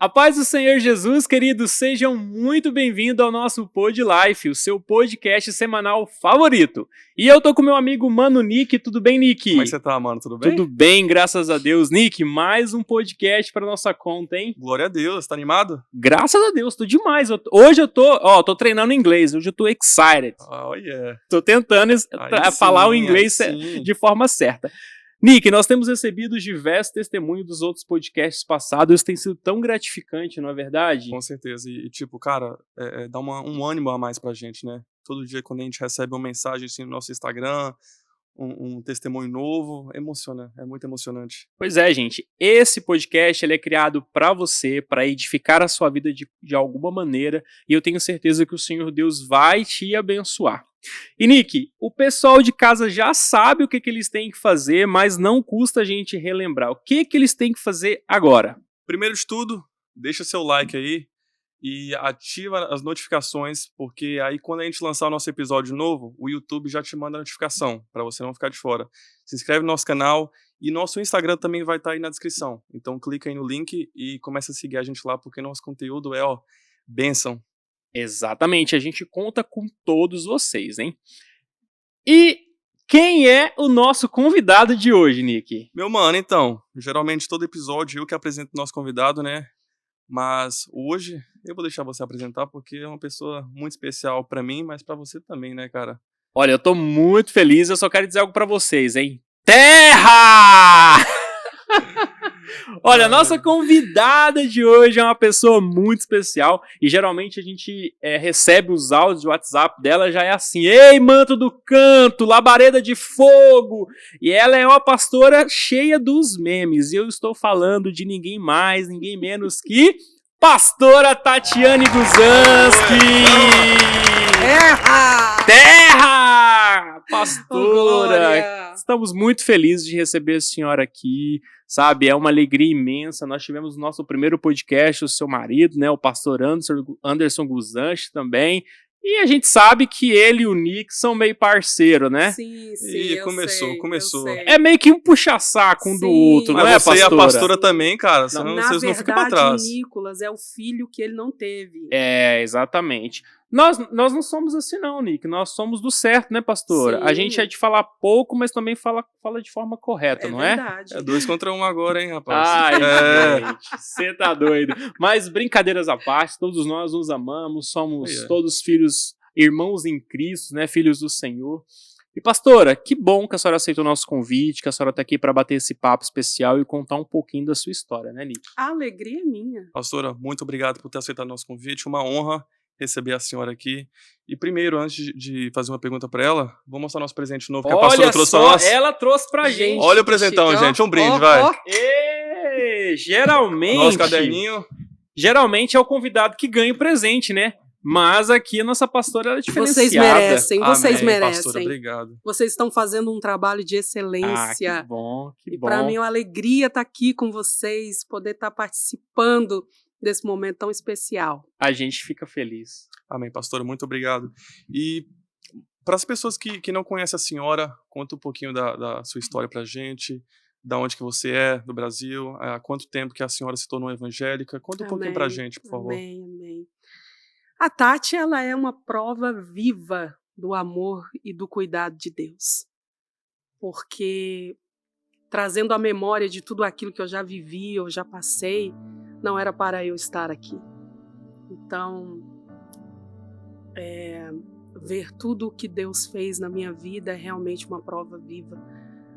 A paz do Senhor Jesus, queridos, sejam muito bem-vindos ao nosso Pod Life, o seu podcast semanal favorito. E eu tô com meu amigo Mano Nick, tudo bem, Nick? Como é que você tá, mano? Tudo bem? Tudo bem, graças a Deus. Nick, mais um podcast pra nossa conta, hein? Glória a Deus, tá animado? Graças a Deus, tô demais. Hoje eu tô treinando inglês, hoje eu tô excited. Oh, yeah. Tô tentando falar o inglês de forma certa. Nick, nós temos recebido diversos testemunhos dos outros podcasts passados, isso tem sido tão gratificante, não é verdade? Com certeza, e tipo, cara, dá um ânimo a mais pra gente, né? Todo dia quando a gente recebe uma mensagem assim no nosso Instagram, um testemunho novo, emociona, é muito emocionante. Pois é, gente, esse podcast ele é criado pra você, pra edificar a sua vida de alguma maneira, e eu tenho certeza que o Senhor Deus vai te abençoar. E Nick, o pessoal de casa já sabe o que eles têm que fazer, mas não custa a gente relembrar. O que eles têm que fazer agora? Primeiro de tudo, deixa seu like aí e ativa as notificações, porque aí quando a gente lançar o nosso episódio novo, o YouTube já te manda a notificação, para você não ficar de fora. Se inscreve no nosso canal e nosso Instagram também vai estar aí na descrição. Então clica aí no link e começa a seguir a gente lá, porque nosso conteúdo é, bênção. Exatamente, a gente conta com todos vocês, hein? E quem é o nosso convidado de hoje, Nick? Meu mano, então, geralmente todo episódio eu que apresento o nosso convidado, né? Mas hoje eu vou deixar você apresentar porque é uma pessoa muito especial pra mim, mas pra você também, né, cara? Olha, eu tô muito feliz, eu só quero dizer algo pra vocês, hein? Terra! Olha, a nossa convidada de hoje é uma pessoa muito especial e geralmente a gente recebe os áudios de WhatsApp dela já é assim: ei, manto do canto, labareda de fogo! E ela é uma pastora cheia dos memes e eu estou falando de ninguém mais, ninguém menos que pastora Tatiane Guzanski! Terra! Pastora! Estamos muito felizes de receber a senhora aqui, sabe? É uma alegria imensa. Nós tivemos o nosso primeiro podcast, o seu marido, né? O pastor Anderson Guzanski também. E a gente sabe que ele e o Nick são meio parceiro, né? Sim, E começou. É meio que um puxa-saco do outro, não é, Mas você pastora? e a pastora também, cara. Vocês não ficam pra trás. Nicolas é o filho que ele não teve. É, exatamente. Nós não somos assim não, Nick. Nós somos do certo, né, pastora? Sim. A gente é de falar pouco, mas também fala de forma correta, não é? Verdade. É 2 contra 1 agora, hein, rapaz? Ai, gente, você tá doido. Mas brincadeiras à parte, todos nós nos amamos, somos todos filhos, irmãos em Cristo, né, filhos do Senhor. E pastora, que bom que a senhora aceitou o nosso convite, que a senhora tá aqui para bater esse papo especial e contar um pouquinho da sua história, né, Nick? A alegria é minha. Pastora, muito obrigado por ter aceitado o nosso convite. Uma honra receber a senhora aqui. E primeiro, antes de fazer uma pergunta pra ela, vou mostrar nosso presente novo que a pastora trouxe pra nós. Ela trouxe pra gente. Olha o presentão, gente. Um brinde, vai. Geralmente... Nosso caderninho. Geralmente é o convidado que ganha o presente, né? Mas aqui a nossa pastora é diferenciada. Vocês merecem. Pastora, obrigado. Vocês estão fazendo um trabalho de excelência. Ah, que bom. E pra mim é uma alegria estar aqui com vocês, poder estar participando desse momento tão especial. A gente fica feliz. Amém, pastora, muito obrigado. E para as pessoas que não conhecem a senhora, conta um pouquinho da sua história pra gente, da onde que você é, do Brasil, há quanto tempo que a senhora se tornou evangélica. Conta um pouquinho pra gente, por favor. Amém. A Tati, ela é uma prova viva do amor e do cuidado de Deus. Porque trazendo a memória de tudo aquilo que eu já vivi, eu já passei, não era para eu estar aqui. Então, ver tudo o que Deus fez na minha vida é realmente uma prova viva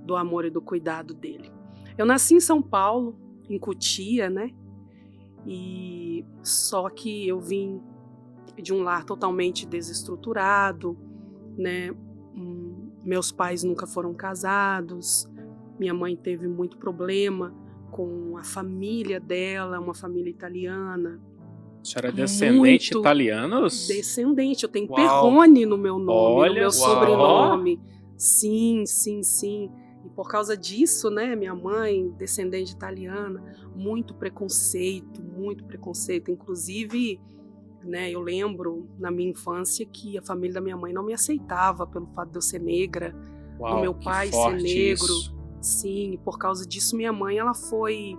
do amor e do cuidado dele. Eu nasci em São Paulo, em Cotia, né? E só que eu vim de um lar totalmente desestruturado, né? Meus pais nunca foram casados, minha mãe teve muito problema com a família dela, uma família italiana. A senhora é descendente italianos? Descendente, eu tenho Perrone no meu nome, no meu sobrenome. Sim. E por causa disso, né, minha mãe, descendente italiana, muito preconceito. Inclusive, né, eu lembro na minha infância que a família da minha mãe não me aceitava pelo fato de eu ser negra, do meu pai ser negro. Isso. Sim, e por causa disso minha mãe ela foi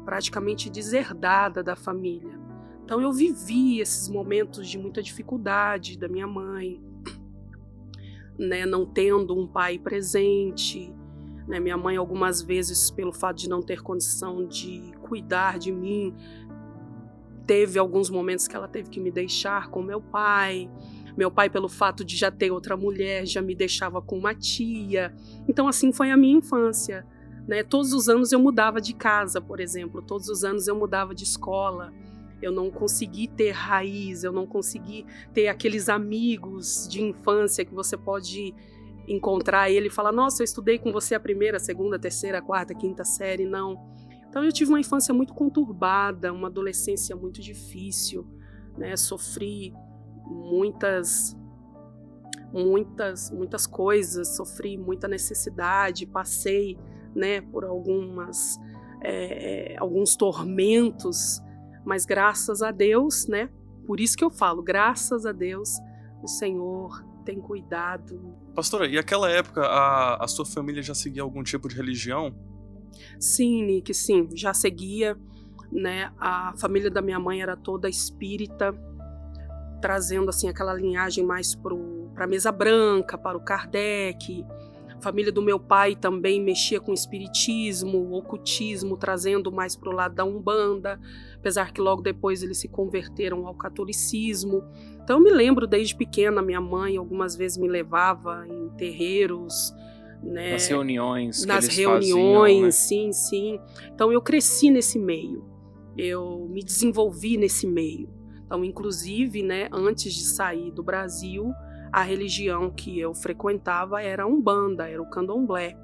praticamente deserdada da família. Então eu vivi esses momentos de muita dificuldade da minha mãe, né, não tendo um pai presente, né, minha mãe algumas vezes, pelo fato de não ter condição de cuidar de mim, teve alguns momentos que ela teve que me deixar com meu pai, pelo fato de já ter outra mulher, já me deixava com uma tia. Então assim foi a minha infância, né? Todos os anos eu mudava de casa, por exemplo, todos os anos eu mudava de escola. Eu não consegui ter raiz, eu não consegui ter aqueles amigos de infância que você pode encontrar ele e falar, nossa, eu estudei com você a primeira, a segunda, a terceira, a quarta, a quinta série, não. Então eu tive uma infância muito conturbada, uma adolescência muito difícil, né? Sofri muitas coisas, sofri muita necessidade, passei, né, por alguns tormentos, mas graças a Deus, né? Por isso que eu falo, graças a Deus, o Senhor tem cuidado. Pastora, e aquela época a sua família já seguia algum tipo de religião? Sim, Nick, sim, já seguia, né? A família da minha mãe era toda espírita, trazendo assim aquela linhagem mais para a mesa branca, para o Kardec. A família do meu pai também mexia com espiritismo, ocultismo, trazendo mais para o lado da Umbanda, apesar que logo depois eles se converteram ao catolicismo. Então eu me lembro desde pequena, minha mãe algumas vezes me levava em terreiros, né? Nas reuniões que nas eles reuniões, faziam, né? sim. Então eu cresci nesse meio, eu me desenvolvi nesse meio. Então, inclusive, né, antes de sair do Brasil, a religião que eu frequentava era a Umbanda, era o Candomblé.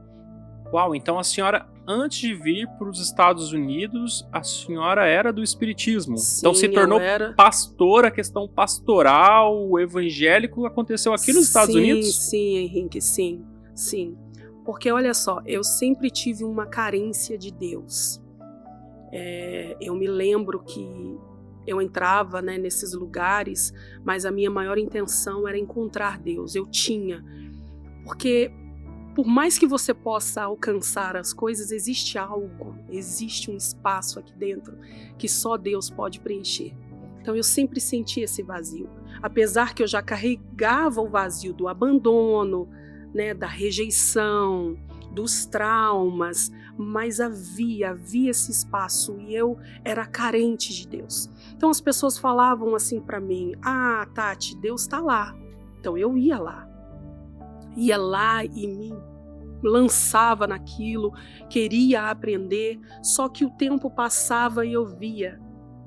Uau, então a senhora, antes de vir para os Estados Unidos, a senhora era do espiritismo. Sim, então se tornou pastora, a questão pastoral, o evangélico aconteceu aqui nos Estados Unidos? Sim, Henrique, sim. Porque olha só, eu sempre tive uma carência de Deus. Eu me lembro que eu entrava, né, nesses lugares, mas a minha maior intenção era encontrar Deus. Eu tinha. Porque por mais que você possa alcançar as coisas, existe algo, existe um espaço aqui dentro que só Deus pode preencher. Então eu sempre senti esse vazio. Apesar que eu já carregava o vazio do abandono, né, da rejeição, dos traumas, mas havia esse espaço e eu era carente de Deus. Então as pessoas falavam assim para mim, Tati, Deus está lá. Então eu ia lá e me lançava naquilo, queria aprender, só que o tempo passava e eu via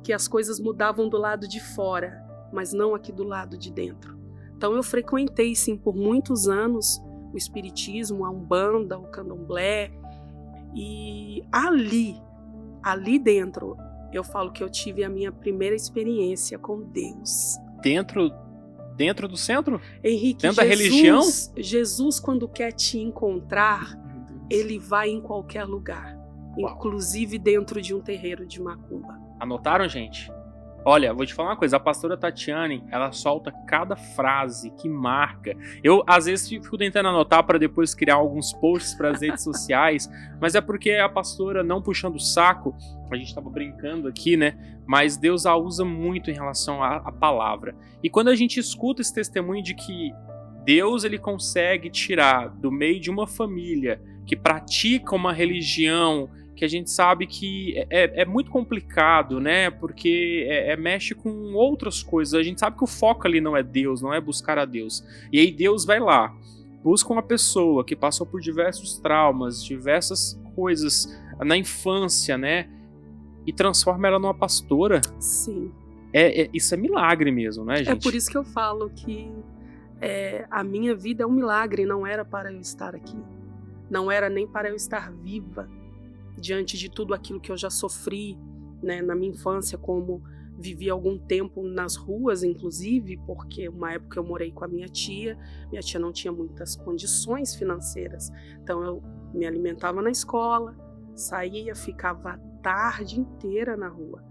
que as coisas mudavam do lado de fora, mas não aqui do lado de dentro. Então eu frequentei sim por muitos anos o espiritismo, a Umbanda, o Candomblé, e ali dentro, eu falo que eu tive a minha primeira experiência com Deus. Dentro do centro? Henrique, dentro da religião? Jesus, quando quer te encontrar, ele vai em qualquer lugar, inclusive dentro de um terreiro de macumba. Anotaram, gente? Olha, vou te falar uma coisa, a pastora Tatiane, ela solta cada frase que marca. Eu, às vezes, fico tentando anotar para depois criar alguns posts para as redes sociais, mas é porque a pastora, não puxando o saco, a gente estava brincando aqui, né? Mas Deus a usa muito em relação à palavra. E quando a gente escuta esse testemunho de que Deus, ele consegue tirar do meio de uma família que pratica uma religião que a gente sabe que é muito complicado, né? Porque mexe com outras coisas. A gente sabe que o foco ali não é Deus, não é buscar a Deus. E aí Deus vai lá, busca uma pessoa que passou por diversos traumas, diversas coisas na infância, né? E transforma ela numa pastora. Sim. Isso é milagre mesmo, né, gente? É por isso que eu falo que a minha vida é um milagre, não era para eu estar aqui. Não era nem para eu estar viva. Diante de tudo aquilo que eu já sofri, né, na minha infância, como vivi algum tempo nas ruas, inclusive, porque uma época eu morei com a minha tia não tinha muitas condições financeiras, então eu me alimentava na escola, saía, ficava a tarde inteira na rua.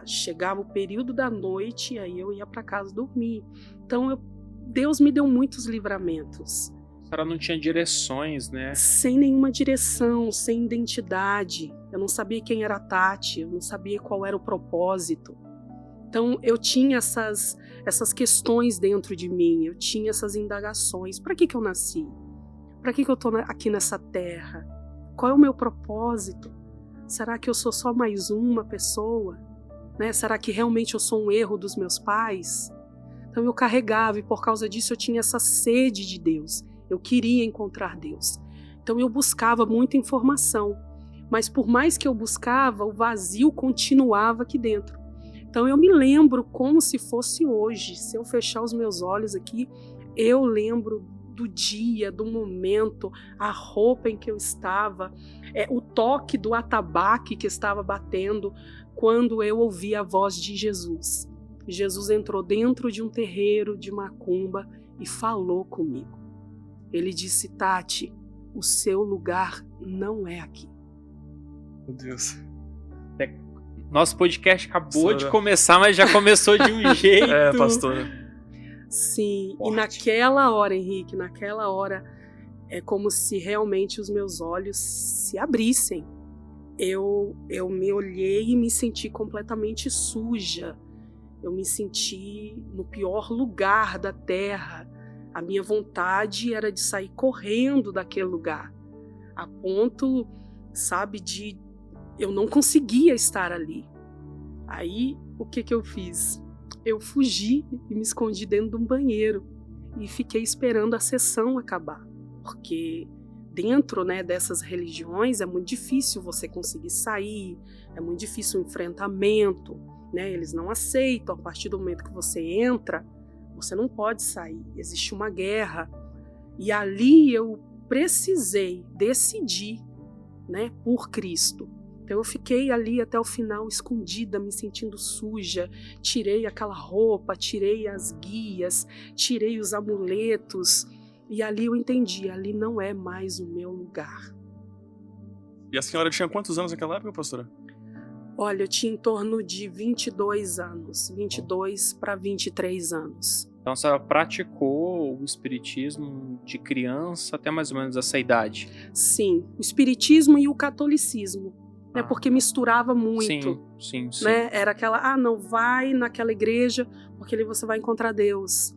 Chegava o período da noite, aí eu ia para casa dormir. Então Deus me deu muitos livramentos. senhora não tinha direções, né? Sem nenhuma direção, sem identidade. Eu não sabia quem era a Tati, eu não sabia qual era o propósito. Então eu tinha essas questões dentro de mim, eu tinha essas indagações. Para que eu nasci? Para que eu estou aqui nessa terra? Qual é o meu propósito? Será que eu sou só mais uma pessoa? Né? Será que realmente eu sou um erro dos meus pais? Então eu carregava e por causa disso eu tinha essa sede de Deus. Eu queria encontrar Deus. Então eu buscava muita informação. Mas por mais que eu buscava, o vazio continuava aqui dentro. Então eu me lembro como se fosse hoje. Se eu fechar os meus olhos aqui, eu lembro do dia, do momento, a roupa em que eu estava, o toque do atabaque que estava batendo quando eu ouvi a voz de Jesus. Jesus entrou dentro de um terreiro de macumba e falou comigo. Ele disse: Tati, o seu lugar não é aqui. Meu Deus. Nosso podcast acabou de começar, mas já começou de um jeito. Pastora. Sim, Forte. E naquela hora, Henrique, naquela hora, é como se realmente os meus olhos se abrissem. Eu me olhei e me senti completamente suja. Eu me senti no pior lugar da terra. A minha vontade era de sair correndo daquele lugar. A ponto, sabe, de eu não conseguia estar ali. Aí, o que eu fiz? Eu fugi e me escondi dentro de um banheiro e fiquei esperando a sessão acabar. Porque dentro, né, dessas religiões é muito difícil você conseguir sair, é muito difícil o enfrentamento, né? Eles não aceitam. A partir do momento que você entra, você não pode sair. Existe uma guerra. E ali eu precisei decidir, né, por Cristo. Então eu fiquei ali até o final escondida, me sentindo suja, tirei aquela roupa, tirei as guias, tirei os amuletos e ali eu entendi, ali não é mais o meu lugar. E a senhora tinha quantos anos naquela época, pastora? Olha, eu tinha em torno de 22 anos, 22 para 23 anos. Então a senhora praticou o espiritismo de criança até mais ou menos essa idade? Sim, o espiritismo e o catolicismo. Né, porque misturava muito. Sim. Né? Era aquela, não vai naquela igreja, porque ali você vai encontrar Deus.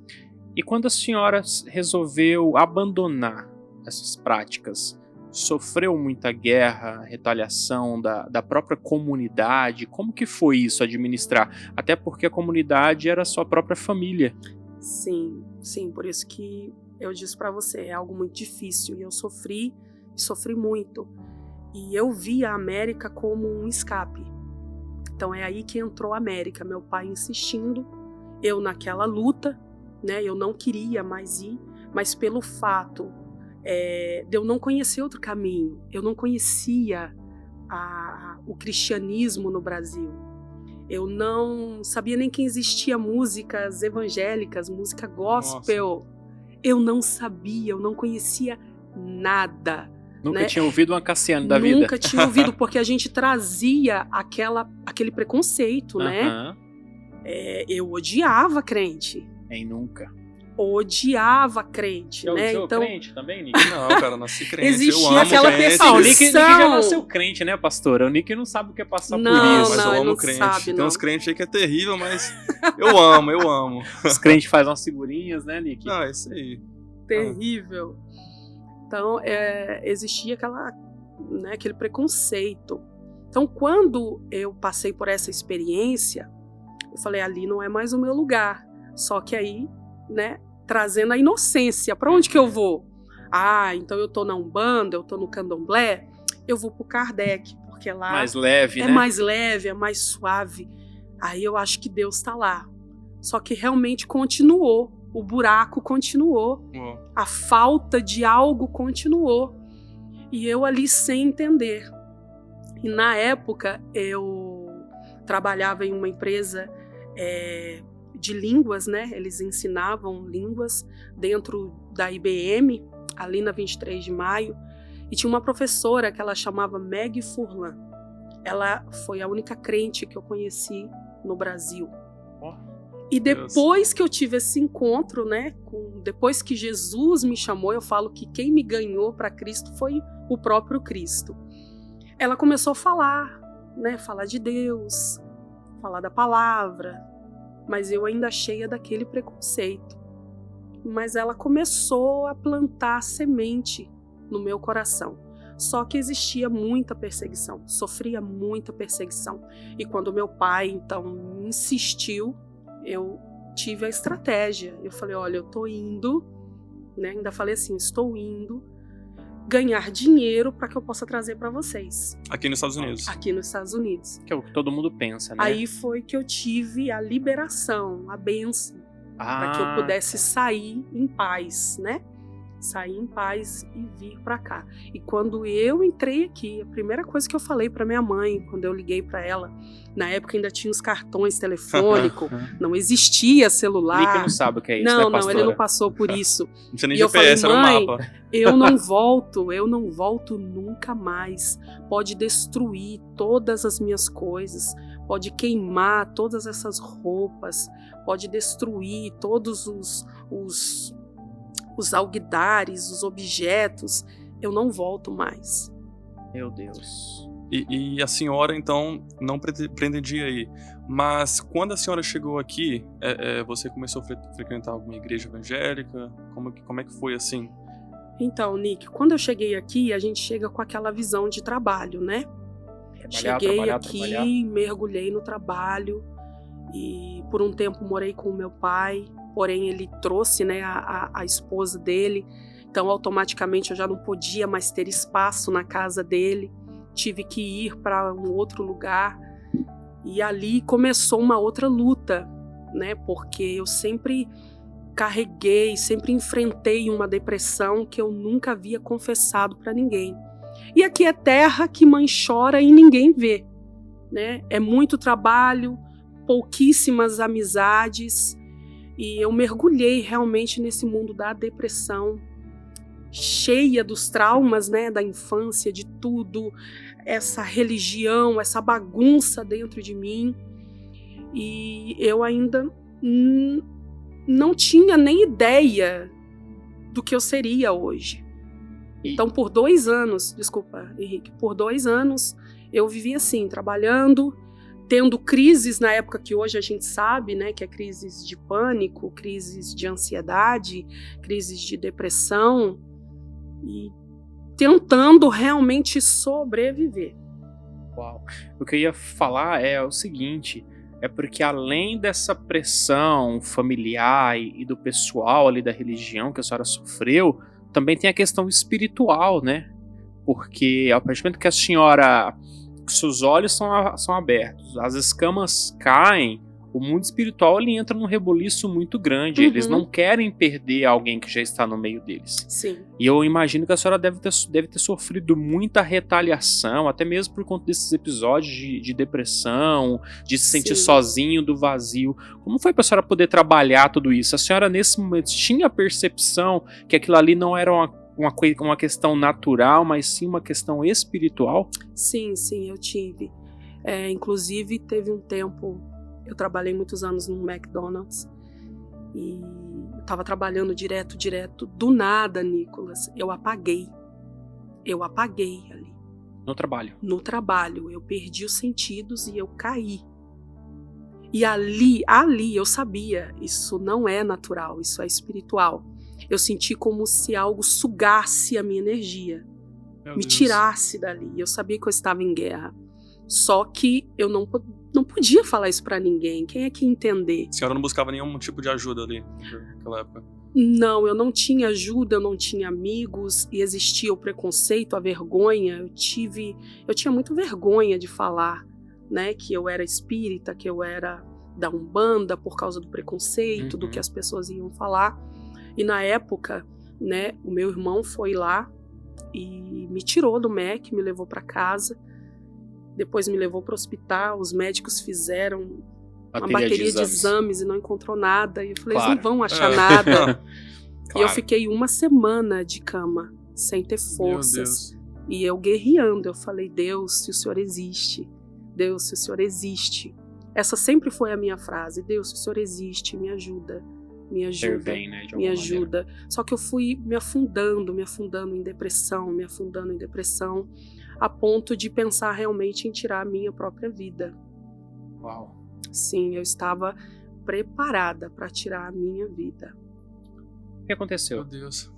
E quando a senhora resolveu abandonar essas práticas, sofreu muita guerra, retaliação da própria comunidade? Como que foi isso, administrar? Até porque a comunidade era a sua própria família. Sim, por isso que eu disse pra você, é algo muito difícil. E eu sofri muito. E eu vi a América como um escape. Então é aí que entrou a América, meu pai insistindo, eu naquela luta, né? Eu não queria mais ir, mas pelo fato de eu não conhecer outro caminho, eu não conhecia o cristianismo no Brasil. Eu não sabia nem que existia músicas evangélicas, música gospel. Nossa. Eu não sabia, eu não conhecia nada. Nunca tinha ouvido uma Cassiane da vida. Nunca tinha ouvido, porque a gente trazia aquele preconceito, né? Eu odiava crente. Nunca. Odiava crente, né? Então, crente também, Nick? Não, cara, nasci crente. Existia eu amo aquela perseguição. O Nick já nasceu crente, né, pastora? O Nick não sabe o que é passar por isso. Mas eu amo crente. Tem uns crentes aí que é terrível, mas eu amo. Os crentes fazem umas figurinhas, né, Nick? Não, é isso aí. Terrível. Então, existia aquele preconceito. Então, quando eu passei por essa experiência, eu falei, ali não é mais o meu lugar. Só que aí, né, trazendo a inocência, para onde que eu vou? Então eu tô na Umbanda, eu tô no Candomblé, eu vou pro Kardec, porque lá mais leve, né? Mais leve, é mais suave. Aí eu acho que Deus tá lá. Só que realmente continuou. O buraco continuou, a falta de algo continuou, e eu ali sem entender. E na época eu trabalhava em uma empresa de línguas, né? Eles ensinavam línguas dentro da IBM, ali na 23 de maio, e tinha uma professora que ela chamava Meg Furlan. Ela foi a única crente que eu conheci no Brasil. E depois que eu tive esse encontro, né, depois que Jesus me chamou, eu falo que quem me ganhou para Cristo foi o próprio Cristo. Ela começou a falar, né, falar de Deus, falar da palavra, mas eu ainda cheia daquele preconceito. Mas ela começou a plantar a semente no meu coração. Só que existia muita perseguição, sofria muita perseguição. E quando meu pai, então, insistiu, eu tive a estratégia. Eu falei, olha, eu tô indo, né? Ainda falei assim, estou indo ganhar dinheiro para que eu possa trazer para vocês. Aqui nos Estados Unidos. Aqui nos Estados Unidos. Que é o que todo mundo pensa, né? Aí foi que eu tive a liberação, a bênção, para que eu pudesse sair em paz, né? Sair em paz e vir para cá. E quando eu entrei aqui, a primeira coisa que eu falei para minha mãe, quando eu liguei para ela, na época ainda tinha os cartões telefônicos, não existia celular. Nick não sabe o que é isso, não, né, não, ele não passou por isso. Não tinha nem E eu GPS, falei, era mãe, um mapa. eu não volto nunca mais. Pode destruir todas as minhas coisas, pode queimar todas essas roupas, pode destruir todos os alguidares, os objetos, eu não volto mais. Meu Deus. E a senhora, então, não pretendia ir. Mas quando a senhora chegou aqui, você começou a frequentar alguma igreja evangélica? Como é que foi assim? Então, Nick, quando eu cheguei aqui, a gente chega com aquela visão de trabalho, né? Cheguei aqui, mergulhei no trabalho e por um tempo morei com o meu pai. Porém, ele trouxe, né, a esposa dele, então automaticamente eu já não podia mais ter espaço na casa dele, tive que ir para um outro lugar e ali começou uma outra luta, né, porque eu sempre carreguei, sempre enfrentei uma depressão que eu nunca havia confessado para ninguém. E aqui é terra que mãe chora e ninguém vê, né, é muito trabalho, pouquíssimas amizades. E eu mergulhei realmente nesse mundo da depressão, cheia dos traumas, né, da infância, de tudo, essa religião, essa bagunça dentro de mim. E eu ainda não tinha nem ideia do que eu seria hoje. Então, por 2 anos, desculpa, Henrique, por 2 anos eu vivi assim, trabalhando, tendo crises na época que hoje a gente sabe, né, que é crises de pânico, crises de ansiedade, crises de depressão, e tentando realmente sobreviver. Uau. O que eu ia falar é o seguinte, é porque além dessa pressão familiar e do pessoal ali da religião que a senhora sofreu, também tem a questão espiritual, né? Porque a partir do momento que a senhora... seus olhos são abertos, as escamas caem, o mundo espiritual ele entra num reboliço muito grande. Eles não querem perder alguém que já está no meio deles. Sim. E eu imagino que a senhora deve ter sofrido muita retaliação, até mesmo por conta desses episódios de depressão, de se sentir sozinho, do vazio. Como foi para a senhora poder trabalhar tudo isso? A senhora nesse momento tinha a percepção que aquilo ali não era uma questão natural, mas sim uma questão espiritual? Sim, eu tive. Inclusive, teve um tempo, eu trabalhei muitos anos no McDonald's e estava trabalhando direto, do nada, Nicolas, eu apaguei ali. No trabalho? No trabalho, eu perdi os sentidos e eu caí. E ali eu sabia, isso não é natural, isso é espiritual. Eu senti como se algo sugasse a minha energia, me tirasse dali. Eu sabia que eu estava em guerra. Só que eu não podia falar isso pra ninguém. Quem é que ia entender? A senhora não buscava nenhum tipo de ajuda ali naquela época? Não, eu não tinha ajuda, eu não tinha amigos, e existia o preconceito, a vergonha. Eu tinha muito vergonha de falar, né, que eu era espírita, que eu era da Umbanda, por causa do preconceito, do que as pessoas iam falar. E na época, né, o meu irmão foi lá e me tirou do MEC, me levou para casa, depois me levou para o hospital, os médicos fizeram uma bateria de exames e não encontrou nada, e eu falei, eles não vão achar nada. E eu fiquei 1 semana de cama, sem ter forças, e eu guerreando, eu falei, Deus, se o Senhor existe, Essa sempre foi a minha frase: Deus, se o Senhor existe, me ajuda, me ajuda, Intervém, né, de me alguma ajuda. Só que eu fui me afundando em depressão, a ponto de pensar realmente em tirar a minha própria vida. maneira. Uau. Sim, eu estava preparada para tirar a minha vida. O que aconteceu? Meu Deus.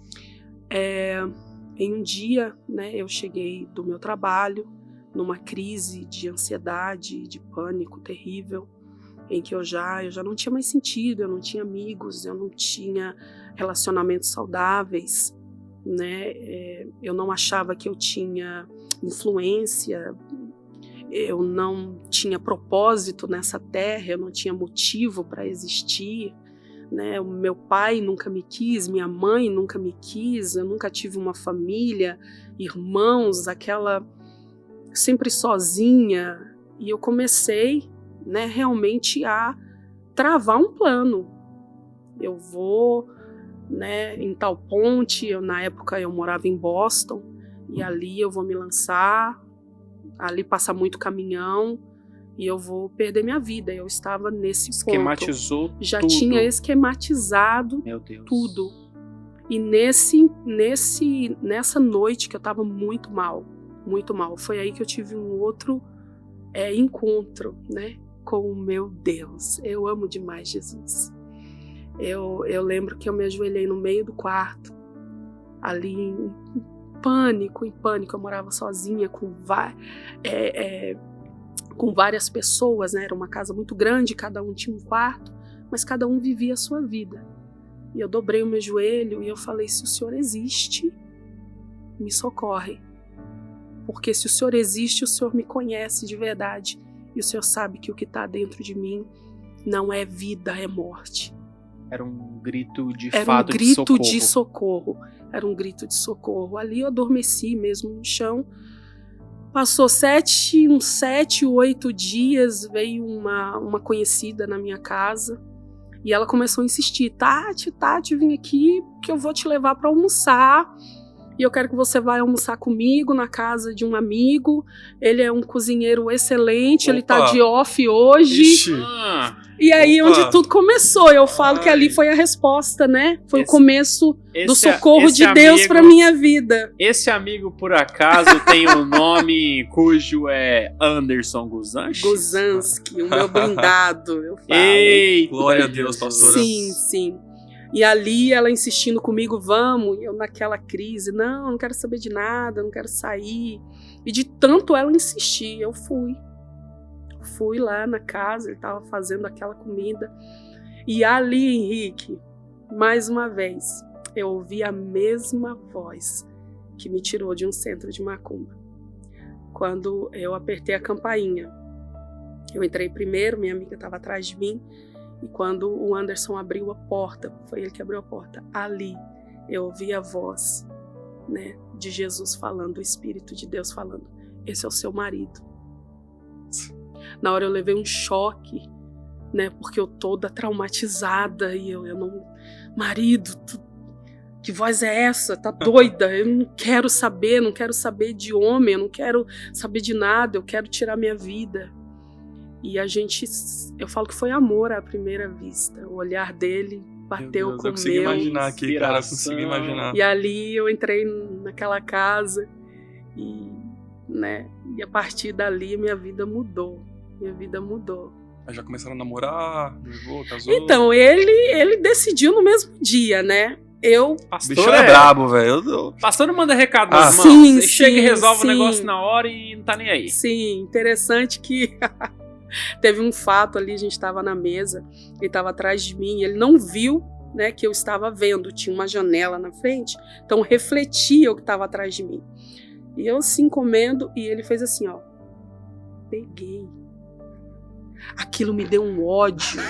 Em um dia, né, eu cheguei do meu trabalho numa crise de ansiedade, de pânico terrível, em que eu já não tinha mais sentido, eu não tinha amigos, eu não tinha relacionamentos saudáveis, né? Eu não achava que eu tinha influência, eu não tinha propósito nessa terra, eu não tinha motivo para existir, né? O meu pai nunca me quis, minha mãe nunca me quis, eu nunca tive uma família, irmãos, sempre sozinha. E eu comecei, né, realmente a travar um plano. Eu vou, né, em tal ponte, na época eu morava em Boston, e ali eu vou me lançar, ali passa muito caminhão, e eu vou perder minha vida. Eu estava nesse Esquematizou ponto. Já tudo. tinha esquematizado Meu Deus. tudo. E nessa noite que eu estava muito mal, foi aí que eu tive um outro encontro, né, com o meu Deus. Eu amo demais Jesus. Eu lembro que eu me ajoelhei no meio do quarto, ali em pânico. Eu morava sozinha com várias pessoas, né? Era uma casa muito grande, cada um tinha um quarto, mas cada um vivia a sua vida. E eu dobrei o meu joelho e eu falei: se o Senhor existe, me socorre. Porque se o Senhor existe, o Senhor me conhece de verdade. E o Senhor sabe que o que está dentro de mim não é vida, é morte. Era um grito de Era fato um grito de de socorro. socorro. Era um grito de socorro. Ali eu adormeci mesmo no chão. Passou 7, 8 dias, veio uma conhecida na minha casa e ela começou a insistir: Tati, vem aqui que eu vou te levar para almoçar e eu quero que você vá almoçar comigo na casa de um amigo. Ele é um cozinheiro excelente, ele tá de off hoje. Ixi. E aí Opa. onde tudo começou, eu falo que ali foi a resposta, né? Foi o começo do socorro de Deus para minha vida. Esse amigo, por acaso, tem um nome cujo é Anderson Guzanski? Guzanski, o meu blindado, eu falo. Ei, Glória a Deus, pastora. Sim. E ali ela insistindo comigo: vamos, e eu naquela crise: não quero saber de nada, não quero sair. E de tanto ela insistir, eu fui lá na casa, ele estava fazendo aquela comida. E ali, Henrique, mais uma vez, eu ouvi a mesma voz que me tirou de um centro de macumba. Quando eu apertei a campainha, eu entrei primeiro, minha amiga estava atrás de mim, e quando o Anderson abriu a porta, foi ele que abriu a porta, ali eu ouvi a voz, né, de Jesus falando, o Espírito de Deus falando: esse é o seu marido. Na hora eu levei um choque, né, porque eu toda traumatizada, e eu não... Marido, que voz é essa? Tá doida? Eu não quero saber de homem, eu não quero saber de nada, eu quero tirar minha vida. E eu falo que foi amor à primeira vista. O olhar dele bateu com o meu. Eu consegui imaginar aqui, cara, eu consegui imaginar. E ali eu entrei naquela casa e a partir dali minha vida mudou. Aí já começaram a namorar, noivou, casou. Então, ele decidiu no mesmo dia, né? O bicho é brabo, velho. Pastor não manda recado, não, irmão. Sim, Você chega e resolve sim. o negócio na hora e não tá nem aí. Sim, interessante que teve um fato ali, a gente estava na mesa, ele estava atrás de mim, ele não viu, né, que eu estava vendo, tinha uma janela na frente, então refletia o que estava atrás de mim. E eu assim comendo, e ele fez assim, ó: peguei. Aquilo me deu um ódio.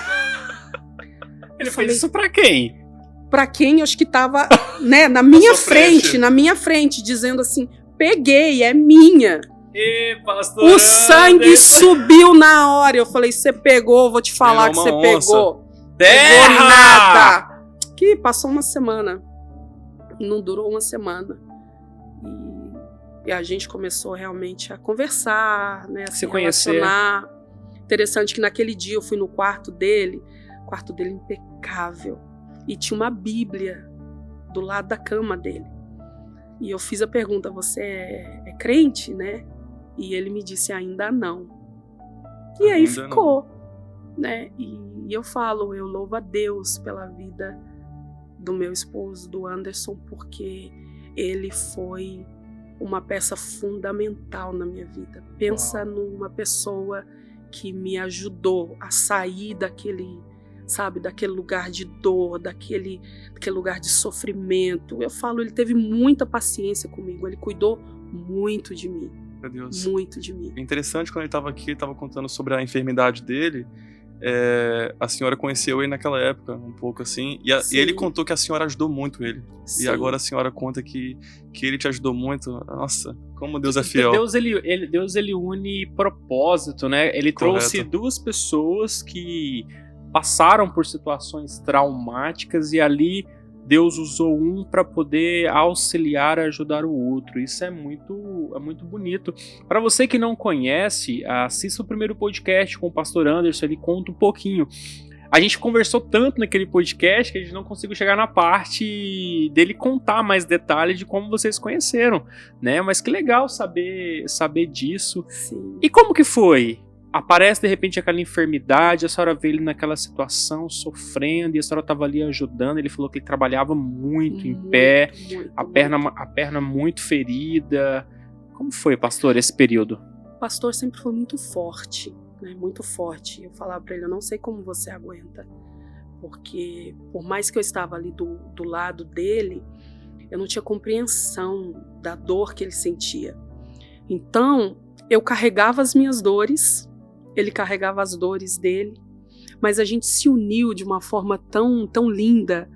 Ele fez isso pra quem? Pra quem eu acho que tava, né, na minha frente, dizendo assim: peguei, é minha. Ê, pastor O sangue subiu na hora. Eu falei: você pegou, vou te falar que você pegou. Pegou nada. Que passou uma semana. Não durou uma semana. E a gente começou realmente a conversar, né, a se conhecer. relacionar. Interessante que naquele dia eu fui no quarto dele impecável, e tinha uma Bíblia do lado da cama dele. E eu fiz a pergunta, você é crente, né? E ele me disse, ainda não. E aí ficou, né? E eu falo, eu louvo a Deus pela vida do meu esposo, do Anderson, porque ele foi uma peça fundamental na minha vida. Pensa numa pessoa que me ajudou a sair daquele lugar de dor, daquele lugar de sofrimento. Eu falo, ele teve muita paciência comigo, ele cuidou muito de mim. Meu Deus. Muito de mim. É interessante, quando ele estava aqui, ele estava contando sobre a enfermidade dele. A senhora conheceu ele naquela época, um pouco assim, e ele contou que a senhora ajudou muito ele. Sim. E agora a senhora conta que ele te ajudou muito. Nossa, como Deus é fiel. Deus ele une propósito, né? Ele trouxe duas pessoas que passaram por situações traumáticas e ali Deus usou um para poder auxiliar, ajudar o outro. Isso é muito bonito. Para você que não conhece, assista o primeiro podcast com o pastor Anderson, ele conta um pouquinho. A gente conversou tanto naquele podcast que a gente não conseguiu chegar na parte dele contar mais detalhes de como vocês conheceram, né? Mas que legal saber disso. Sim. E como que foi? Aparece de repente aquela enfermidade, a senhora vê ele naquela situação, sofrendo, e a senhora estava ali ajudando. Ele falou que ele trabalhava muito em pé, a perna muito ferida. Como foi, pastor, esse período? O pastor sempre foi muito forte, né? Muito forte. Eu falava para ele, eu não sei como você aguenta, porque por mais que eu estava ali do lado dele, eu não tinha compreensão da dor que ele sentia. Então, eu carregava as minhas dores, ele carregava as dores dele, mas a gente se uniu de uma forma tão, tão linda,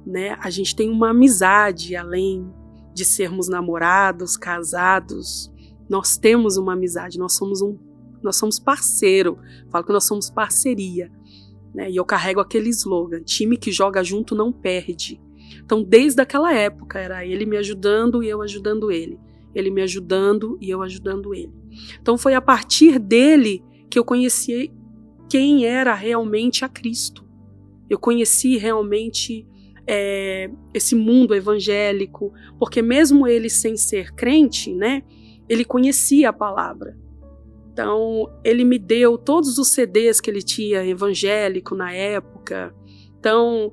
né? A gente tem uma amizade, além de sermos namorados, casados, nós temos uma amizade, nós somos parceiro, falo que nós somos parceria, né? E eu carrego aquele slogan, time que joga junto não perde. Então, desde aquela época, era ele me ajudando e eu ajudando ele, ele me ajudando e eu ajudando ele. Então, foi a partir dele que eu conheci quem era realmente a Cristo. Eu conheci realmente esse mundo evangélico, porque mesmo ele sem ser crente, né, ele conhecia a palavra. Então, ele me deu todos os CDs que ele tinha evangélico na época. Então,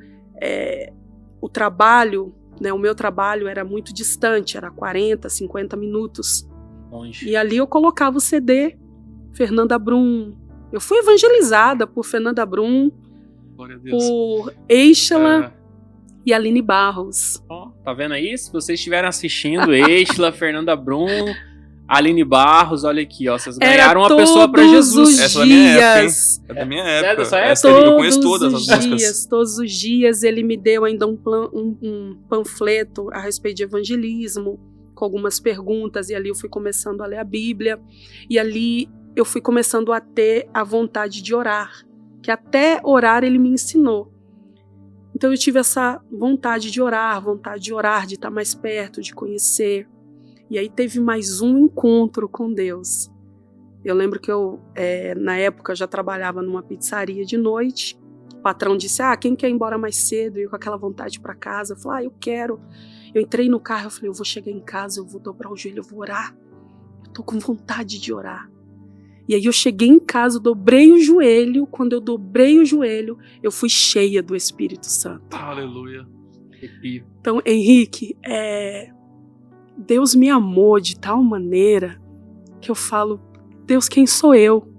o trabalho, né, o meu trabalho era muito distante, era 40, 50 minutos. Longe. E ali eu colocava o CD, Fernanda Brum. Eu fui evangelizada por Fernanda Brum, por Eichla e Aline Barros. Tá vendo aí? Se vocês estiverem assistindo, Eichla, Fernanda Brum, Aline Barros, olha aqui, ó, vocês ganharam uma pessoa para Jesus. Essa é da minha época, hein? É da minha época. Eu conheço todas as músicas. Todos os dias ele me deu ainda um panfleto a respeito de evangelismo, com algumas perguntas, e ali eu fui começando a ler a Bíblia, e ali eu fui começando a ter a vontade de orar, que até orar ele me ensinou. Então eu tive essa vontade de orar, de estar mais perto, de conhecer. E aí teve mais um encontro com Deus. Eu lembro que eu, na época, já trabalhava numa pizzaria de noite. O patrão disse, quem quer ir embora mais cedo? E eu com aquela vontade para casa, eu falei, eu quero. Eu entrei no carro, eu falei, eu vou chegar em casa, eu vou dobrar o joelho, eu vou orar. Eu tô com vontade de orar. E aí eu cheguei em casa, eu dobrei o joelho. Quando eu dobrei o joelho, eu fui cheia do Espírito Santo. Aleluia. Então, Henrique, Deus me amou de tal maneira que eu falo, Deus, quem sou eu?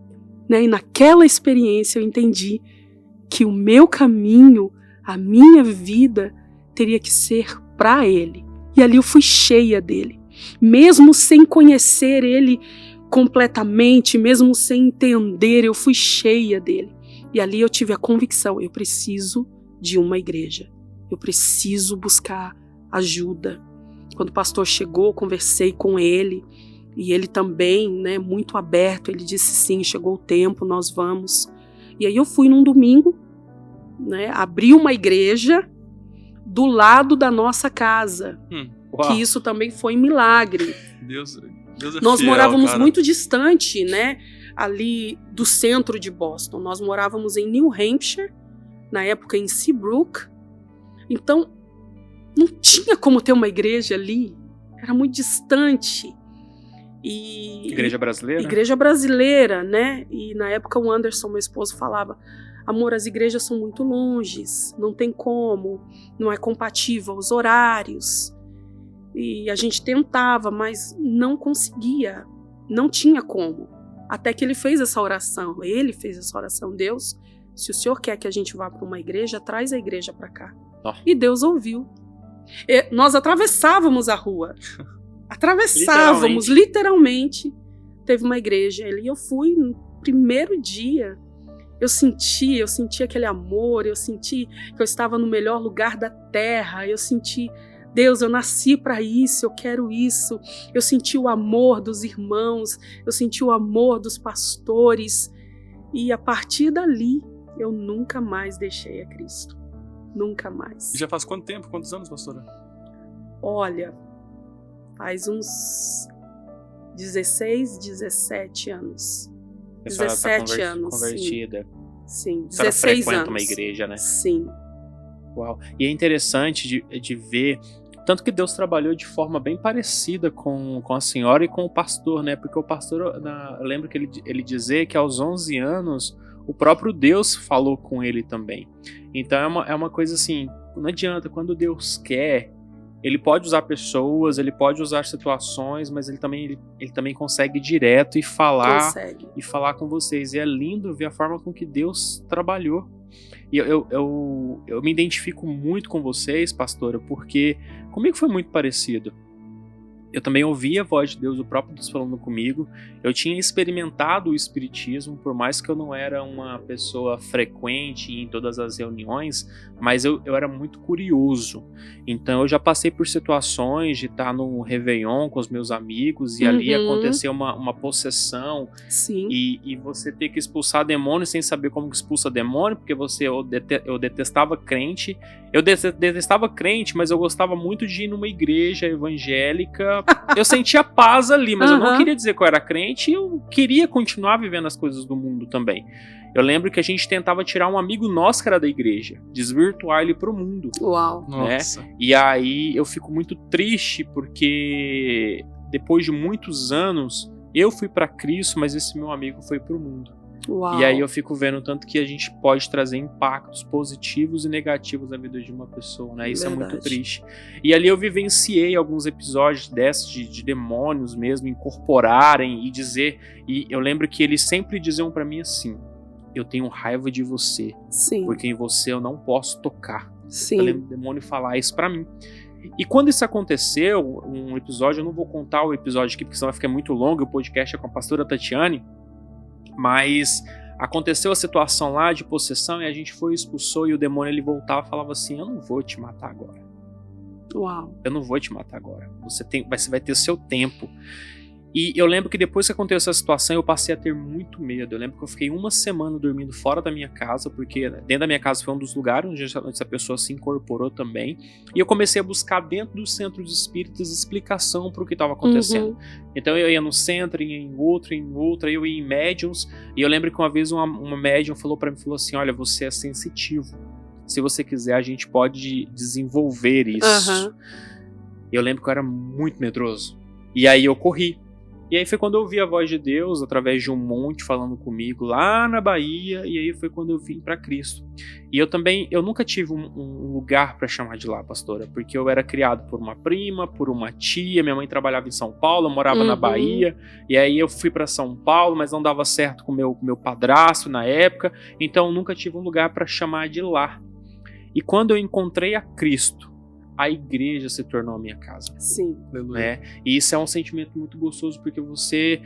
Né? E naquela experiência eu entendi que o meu caminho, a minha vida, teria que ser para Ele. E ali eu fui cheia dele. Mesmo sem conhecer Ele completamente, mesmo sem entender, eu fui cheia dele. E ali eu tive a convicção, eu preciso de uma igreja. Eu preciso buscar ajuda. Quando o pastor chegou, conversei com ele, e ele também, né, muito aberto, ele disse sim, chegou o tempo, nós vamos. E aí eu fui num domingo, né, abri uma igreja do lado da nossa casa, que isso também foi um milagre. Deus é Nós fiel, morávamos cara. muito distante, né? ali do centro de Boston. Nós morávamos em New Hampshire, na época em Seabrook. Então, não tinha como ter uma igreja ali. Era muito distante. Igreja brasileira? Igreja brasileira, né? E na época o Anderson, meu esposo, falava: amor, as igrejas são muito longes, não tem como, não é compatível aos horários. E a gente tentava, mas não conseguia, não tinha como. Até que ele fez essa oração, Deus, se o Senhor quer que a gente vá para uma igreja, traz a igreja para cá. Oh. E Deus ouviu. Nós atravessávamos a rua, literalmente, teve uma igreja ali. Eu fui no primeiro dia, eu senti aquele amor, eu senti que eu estava no melhor lugar da terra, eu senti, Deus, eu nasci para isso, eu quero isso. Eu senti o amor dos irmãos, eu senti o amor dos pastores, e a partir dali eu nunca mais deixei a Cristo, nunca mais. E já faz quanto tempo, quantos anos, pastora? Olha, faz uns 16, 17 anos. A senhora 17 tá anos, convertida. Sim, A senhora 16 frequenta anos. uma igreja, né? Sim. Uau. E é interessante de ver, tanto que Deus trabalhou de forma bem parecida com a senhora e com o pastor, né? Porque o pastor, eu lembro que ele dizia que aos 11 anos o próprio Deus falou com ele também. Então é uma coisa assim, não adianta, quando Deus quer, ele pode usar pessoas, ele pode usar situações, mas ele também consegue ir direto e falar com vocês. E é lindo ver a forma com que Deus trabalhou. E eu me identifico muito com vocês, pastora, porque comigo foi muito parecido. Eu também ouvi a voz de Deus, o próprio Deus falando comigo. Eu tinha experimentado o espiritismo, por mais que eu não era uma pessoa frequente em todas as reuniões, mas eu era muito curioso. Então eu já passei por situações de estar no Réveillon com os meus amigos e ali aconteceu uma possessão. Sim. E você ter que expulsar demônio sem saber como que expulsa demônio, porque eu detestava crente. Eu detestava crente, mas eu gostava muito de ir numa igreja evangélica. Eu sentia paz ali, mas eu não queria dizer que eu era crente, e eu queria continuar vivendo as coisas do mundo também. Eu lembro que a gente tentava tirar um amigo nosso que era da igreja, desvirtuar ele pro mundo. Uau. Né? Nossa. E aí eu fico muito triste, porque depois de muitos anos eu fui para Cristo, mas esse meu amigo foi pro mundo. Uau. E aí eu fico vendo tanto que a gente pode trazer impactos positivos e negativos na vida de uma pessoa, né? Isso Verdade. é muito triste. E ali eu vivenciei alguns episódios desses de demônios mesmo incorporarem e dizer... E eu lembro que eles sempre diziam pra mim assim: eu tenho raiva de você, Sim. porque em você eu não posso tocar. Sim. Eu lembro do demônio falar isso pra mim. E quando isso aconteceu, um episódio, eu não vou contar o episódio aqui, porque senão vai ficar muito longo, o podcast é com a pastora Tatiane, mas aconteceu a situação lá de possessão e a gente expulsou, e o demônio ele voltava e falava assim: eu não vou te matar agora. Uau. Eu não vou te matar agora. Você vai ter seu tempo. E eu lembro que depois que aconteceu essa situação, eu passei a ter muito medo. Eu lembro que eu fiquei uma semana dormindo fora da minha casa, porque dentro da minha casa foi um dos lugares onde essa pessoa se incorporou também. E eu comecei a buscar dentro dos centros espíritas explicação para o que estava acontecendo. Então eu ia no centro, ia em outro, aí eu ia em médiums. E eu lembro que uma vez uma médium falou assim: olha, você é sensitivo. Se você quiser, a gente pode desenvolver isso. E eu lembro que eu era muito medroso. E aí eu corri. E aí foi quando eu ouvi a voz de Deus, através de um monte falando comigo lá na Bahia, e aí foi quando eu vim para Cristo. E eu nunca tive um lugar para chamar de lá, pastora, porque eu era criado por uma prima, por uma tia, minha mãe trabalhava em São Paulo, eu morava na Bahia, e aí eu fui para São Paulo, mas não dava certo com meu padrasto na época, então eu nunca tive um lugar para chamar de lá. E quando eu encontrei a Cristo, a igreja se tornou a minha casa. Sim. Né? E isso é um sentimento muito gostoso, porque você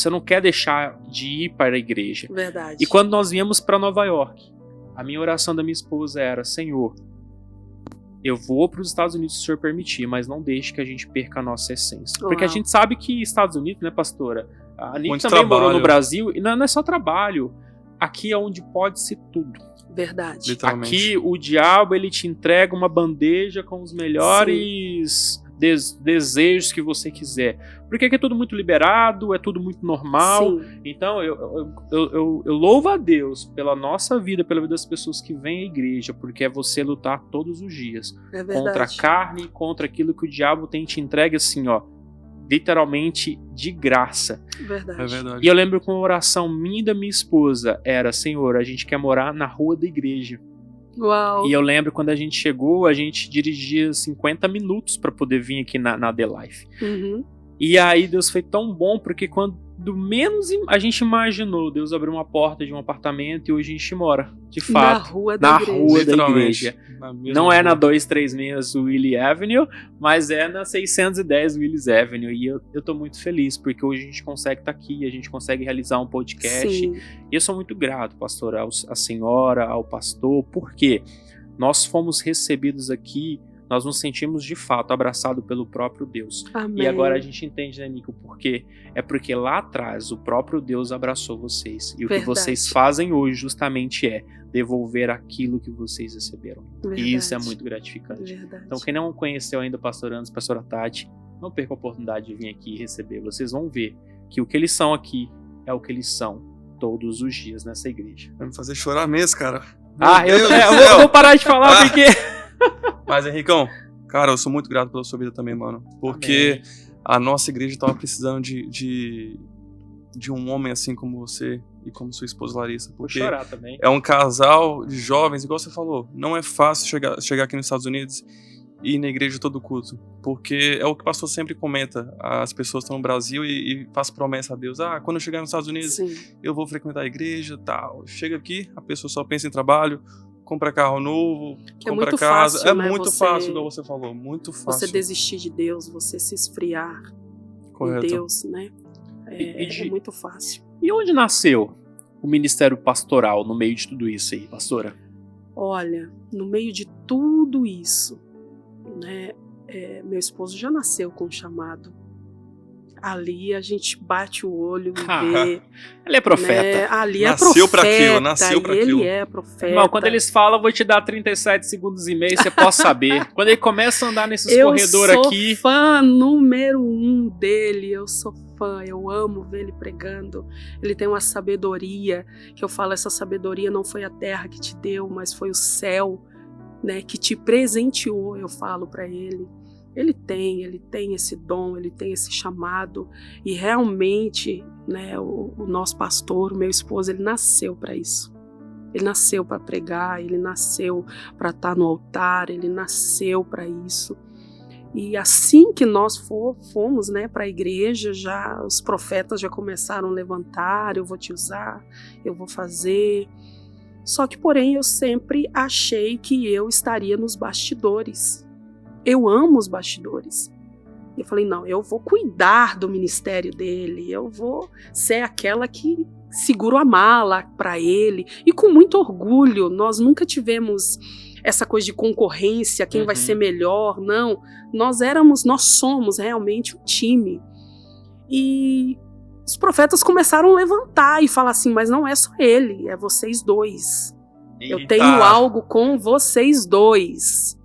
não quer deixar de ir para a igreja. Verdade. E quando nós viemos para Nova York, a minha oração da minha esposa era: Senhor, eu vou para os Estados Unidos se o Senhor permitir, mas não deixe que a gente perca a nossa essência. Porque a gente sabe que Estados Unidos, né, pastora? A Nick também morou no Brasil, e não é só trabalho. Aqui é onde pode-se tudo. Verdade. Aqui o diabo ele te entrega uma bandeja com os melhores desejos que você quiser. Porque aqui é tudo muito liberado, é tudo muito normal. Sim. Então eu louvo a Deus pela nossa vida, pela vida das pessoas que vêm à igreja, porque é você lutar todos os dias É verdade. contra a carne, contra aquilo que o diabo tem te entregue assim, ó, literalmente de graça. Verdade. É verdade. E eu lembro que uma oração minha e da minha esposa era: Senhor, a gente quer morar na rua da igreja. Uau. E eu lembro quando a gente chegou, a gente dirigia 50 minutos para poder vir aqui na The Life. Uhum. E aí Deus foi tão bom, porque quando menos a gente imaginou, Deus abriu uma porta de um apartamento e hoje a gente mora, de fato, Na rua da na igreja. rua da Literalmente. igreja. Na mesma Não é na rua. 236 Willie Avenue, mas é na 610 Willis Avenue. E eu tô muito feliz, porque hoje a gente consegue estar aqui, a gente consegue realizar um podcast. Sim. E eu sou muito grato, pastor, à senhora, ao pastor, porque nós fomos recebidos aqui, nós nos sentimos de fato abraçados pelo próprio Deus. Amém. E agora a gente entende, né, Nico, por quê? É porque lá atrás o próprio Deus abraçou vocês. E o que Verdade. vocês fazem hoje justamente é devolver aquilo que vocês receberam. Verdade. E isso é muito gratificante. Verdade. Então, quem não conheceu ainda o pastor Anderson, pastora Tati, não perca a oportunidade de vir aqui e receber. Vocês vão ver que o que eles são aqui é o que eles são todos os dias nessa igreja. Vai me fazer chorar mesmo, cara. Ah, Meu Deus do eu céu. vou parar de falar porque... Mas, Henricão, cara, eu sou muito grato pela sua vida também, mano. Porque a nossa igreja tava precisando de um homem assim como você e como sua esposa Larissa. Vou Porque chorar também. é um casal de jovens, igual você falou. Não é fácil chegar aqui nos Estados Unidos e ir na igreja todo culto. Porque é o que o pastor sempre comenta. As pessoas estão no Brasil e faz promessa a Deus. Ah, quando eu chegar nos Estados Unidos, Sim. eu vou frequentar a igreja, tal. Chega aqui, a pessoa só pensa em trabalho, compra carro novo, Que é compra muito casa. fácil, É né, muito você- fácil, igual você falou. Muito fácil. Você desistir de Deus, você se esfriar Correto. em Deus, né? É, E de- é muito fácil. E onde nasceu o ministério pastoral no meio de tudo isso aí, pastora? Olha, no meio de tudo isso, né? Meu esposo já nasceu com um chamado. Ali a gente bate o olho e vê. Ele é profeta. Né? Ali Nasceu é pra profeta. aquilo, nasceu pra e aquilo. ele é profeta. Irmão, quando eles falam, eu vou te dar 37 segundos e meio, você pode saber. Quando ele começa a andar nesses Eu corredores sou aqui... fã número 1 dele. Eu sou fã. Eu amo ver ele pregando. Ele tem uma sabedoria que eu falo, essa sabedoria não foi a terra que te deu, mas foi o céu, né, que te presenteou. Eu falo pra ele. Ele tem esse dom, ele tem esse chamado. E realmente, né, o nosso pastor, o meu esposo, ele nasceu para isso. Ele nasceu para pregar, ele nasceu para estar no altar, ele nasceu para isso. E assim que nós fomos, né, para a igreja, já os profetas já começaram a levantar: eu vou te usar, eu vou fazer. Só que, porém, eu sempre achei que eu estaria nos bastidores. Eu amo os bastidores. Eu falei, não, eu vou cuidar do ministério dele, eu vou ser aquela que seguro a mala para ele. E com muito orgulho, nós nunca tivemos essa coisa de concorrência, quem vai ser melhor, não. Nós somos realmente um time. E os profetas começaram a levantar e falar assim, mas não é só ele, é vocês dois. Eu tenho algo com vocês dois.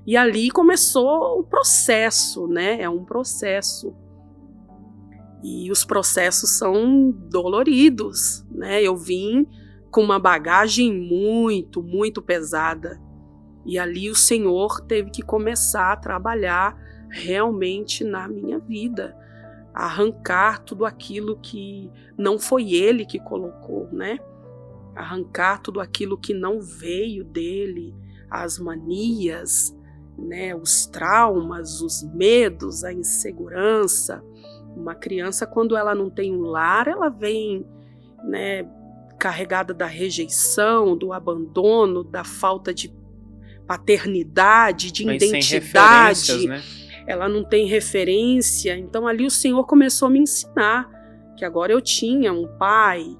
E ali começou o processo, né? É um processo. E os processos são doloridos, né? Eu vim com uma bagagem muito, muito pesada. E ali o Senhor teve que começar a trabalhar realmente na minha vida. Arrancar tudo aquilo que não foi Ele que colocou, né? Arrancar tudo aquilo que não veio dele, as manias, né, os traumas, os medos, a insegurança. Uma criança, quando ela não tem um lar, ela vem, né, carregada da rejeição, do abandono, da falta de paternidade, de Mas sem identidade. referências, né? Ela não tem referência. Então ali o Senhor começou a me ensinar que agora eu tinha um pai,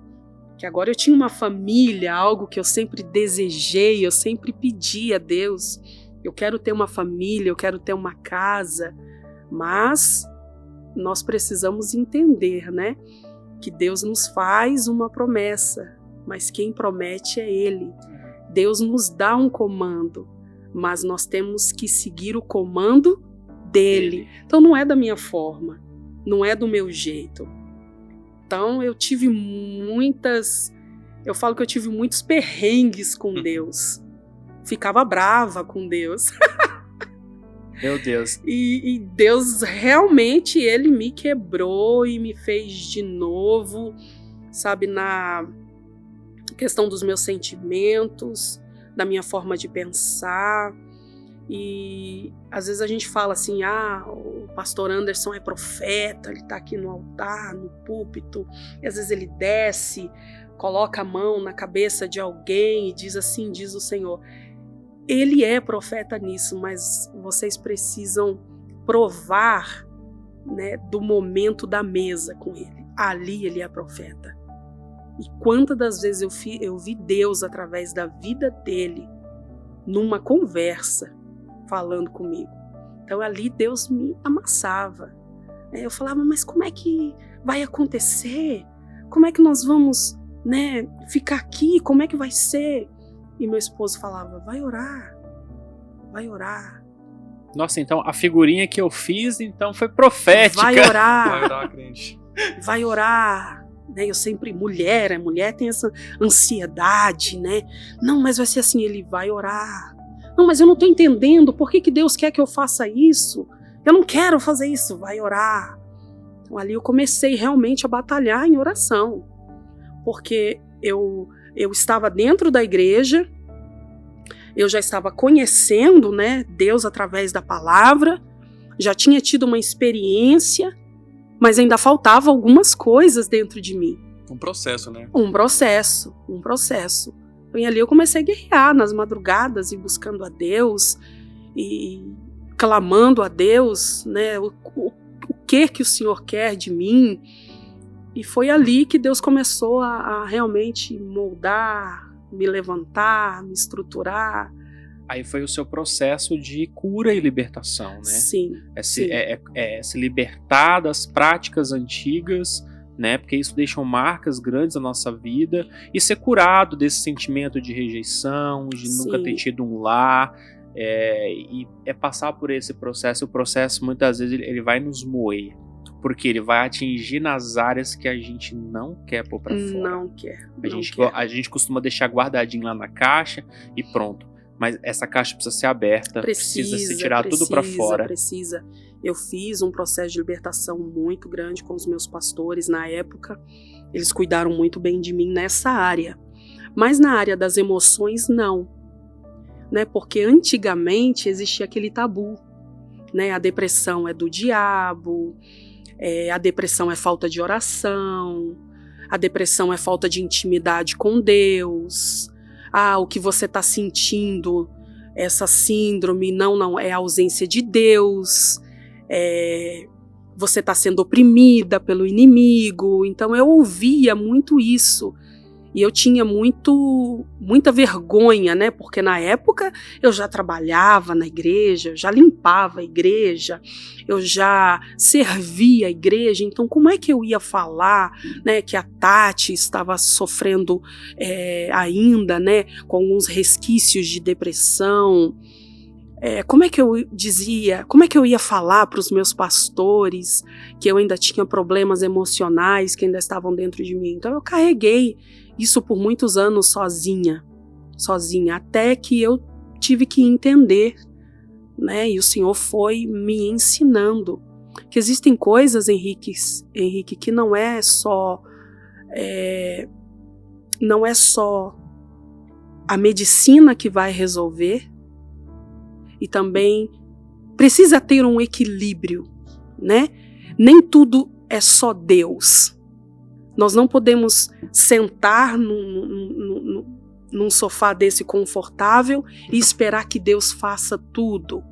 que agora eu tinha uma família, algo que eu sempre desejei, eu sempre pedi a Deus. Eu quero ter uma família, eu quero ter uma casa, mas nós precisamos entender, né, que Deus nos faz uma promessa, mas quem promete é Ele. Deus nos dá um comando, mas nós temos que seguir o comando dele. Então não é da minha forma, não é do meu jeito. Então eu tive eu falo que eu tive muitos perrengues com Deus. Ficava brava com Deus. Meu Deus. E Deus realmente, ele me quebrou e me fez de novo, sabe, na questão dos meus sentimentos, da minha forma de pensar. E às vezes a gente fala assim, o pastor Anderson é profeta, ele tá aqui no altar, no púlpito, e às vezes ele desce, coloca a mão na cabeça de alguém e diz assim, diz o Senhor. Ele é profeta nisso, mas vocês precisam provar, né, do momento da mesa com ele. Ali ele é profeta. E quantas das vezes eu vi Deus através da vida dele numa conversa, falando comigo. Então ali Deus me amassava. Eu falava, mas como é que vai acontecer? Como é que nós vamos, né, ficar aqui? Como é que vai ser? E meu esposo falava, vai orar, vai orar. Nossa, então a figurinha que eu fiz então foi profética. Vai orar. Vai orar, crente. Vai orar. Né? Eu sempre, a mulher tem essa ansiedade, né? Não, mas vai ser assim, ele vai orar. Não, mas eu não estou entendendo, por que Deus quer que eu faça isso? Eu não quero fazer isso, vai orar. Então ali eu comecei realmente a batalhar em oração, porque eu estava dentro da igreja, eu já estava conhecendo, né, Deus através da palavra, já tinha tido uma experiência, mas ainda faltava algumas coisas dentro de mim. Um processo, né? Um processo. E ali eu comecei a guerrear nas madrugadas e buscando a Deus e clamando a Deus, né, o que o Senhor quer de mim. E foi ali que Deus começou a realmente moldar, me levantar, me estruturar. Aí foi o seu processo de cura e libertação, né? Sim. Se libertar das práticas antigas, né? Porque isso deixa marcas grandes na nossa vida, e ser curado desse sentimento de rejeição, de nunca ter tido um lar, e passar por esse processo. O processo muitas vezes ele vai nos moer, porque ele vai atingir nas áreas que a gente não quer pôr pra fora. Não quer. A gente costuma deixar guardadinho lá na caixa e pronto. Mas essa caixa precisa ser aberta, precisa se tirar tudo pra fora. Precisa. Eu fiz um processo de libertação muito grande com os meus pastores na época. Eles cuidaram muito bem de mim nessa área. Mas na área das emoções, não. Né? Porque antigamente existia aquele tabu. Né? A depressão é do diabo, a depressão é falta de oração, a depressão é falta de intimidade com Deus. O que você está sentindo, essa síndrome, não, é a ausência de Deus, você está sendo oprimida pelo inimigo. Então eu ouvia muito isso, e eu tinha muita vergonha, né? Porque na época eu já trabalhava na igreja, eu já limpava a igreja, eu já servia a igreja. Então como é que eu ia falar, né, que a Tati estava sofrendo ainda, né, com alguns resquícios de depressão? Como é que eu dizia, como é que eu ia falar para os meus pastores que eu ainda tinha problemas emocionais que ainda estavam dentro de mim? Então eu carreguei isso por muitos anos sozinha, até que eu tive que entender, né? E o Senhor foi me ensinando que existem coisas, Henrique, que não é só a medicina que vai resolver, e também precisa ter um equilíbrio, né? Nem tudo é só Deus. Nós não podemos sentar num sofá desse confortável e esperar que Deus faça tudo.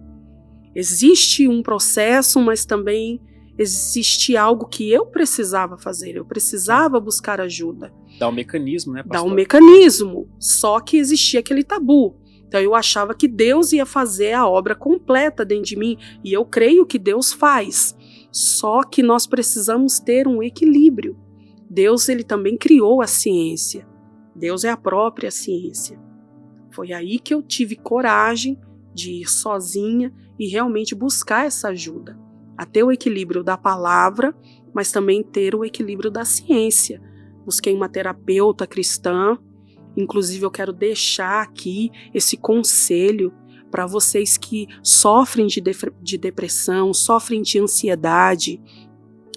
Existe um processo, mas também existe algo que eu precisava fazer. Eu precisava buscar ajuda. Dá um mecanismo, né, pastor? Dá um mecanismo, só que existia aquele tabu. Então eu achava que Deus ia fazer a obra completa dentro de mim, e eu creio que Deus faz. Só que nós precisamos ter um equilíbrio. Deus, ele também criou a ciência. Deus é a própria ciência. Foi aí que eu tive coragem de ir sozinha e realmente buscar essa ajuda, a ter o equilíbrio da palavra, mas também ter o equilíbrio da ciência. Busquei uma terapeuta cristã, inclusive eu quero deixar aqui esse conselho para vocês que sofrem de depressão, sofrem de ansiedade,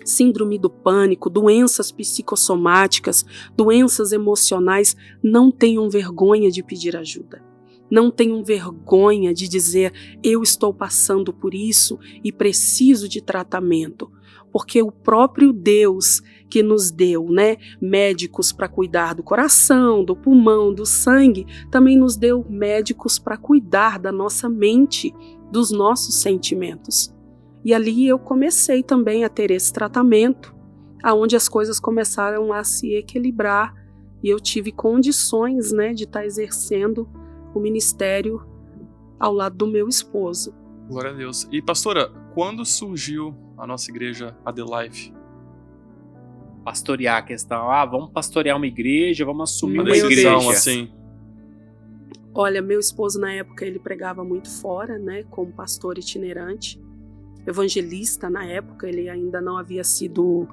síndrome do pânico, doenças psicossomáticas, doenças emocionais. Não tenham vergonha de pedir ajuda. Não tenham vergonha de dizer, eu estou passando por isso e preciso de tratamento. Porque o próprio Deus que nos deu, médicos para cuidar do coração, do pulmão, do sangue, também nos deu médicos para cuidar da nossa mente, dos nossos sentimentos. E ali eu comecei também a ter esse tratamento, aonde as coisas começaram a se equilibrar e eu tive condições, de estar exercendo o ministério ao lado do meu esposo. Glória a Deus. E pastora, quando surgiu a nossa igreja, a The Life? Pastorear a questão, vamos pastorear uma igreja, vamos assumir uma Meu igreja. Deus. Assim. Olha, meu esposo na época ele pregava muito fora, como pastor itinerante, evangelista na época, ele ainda não havia sido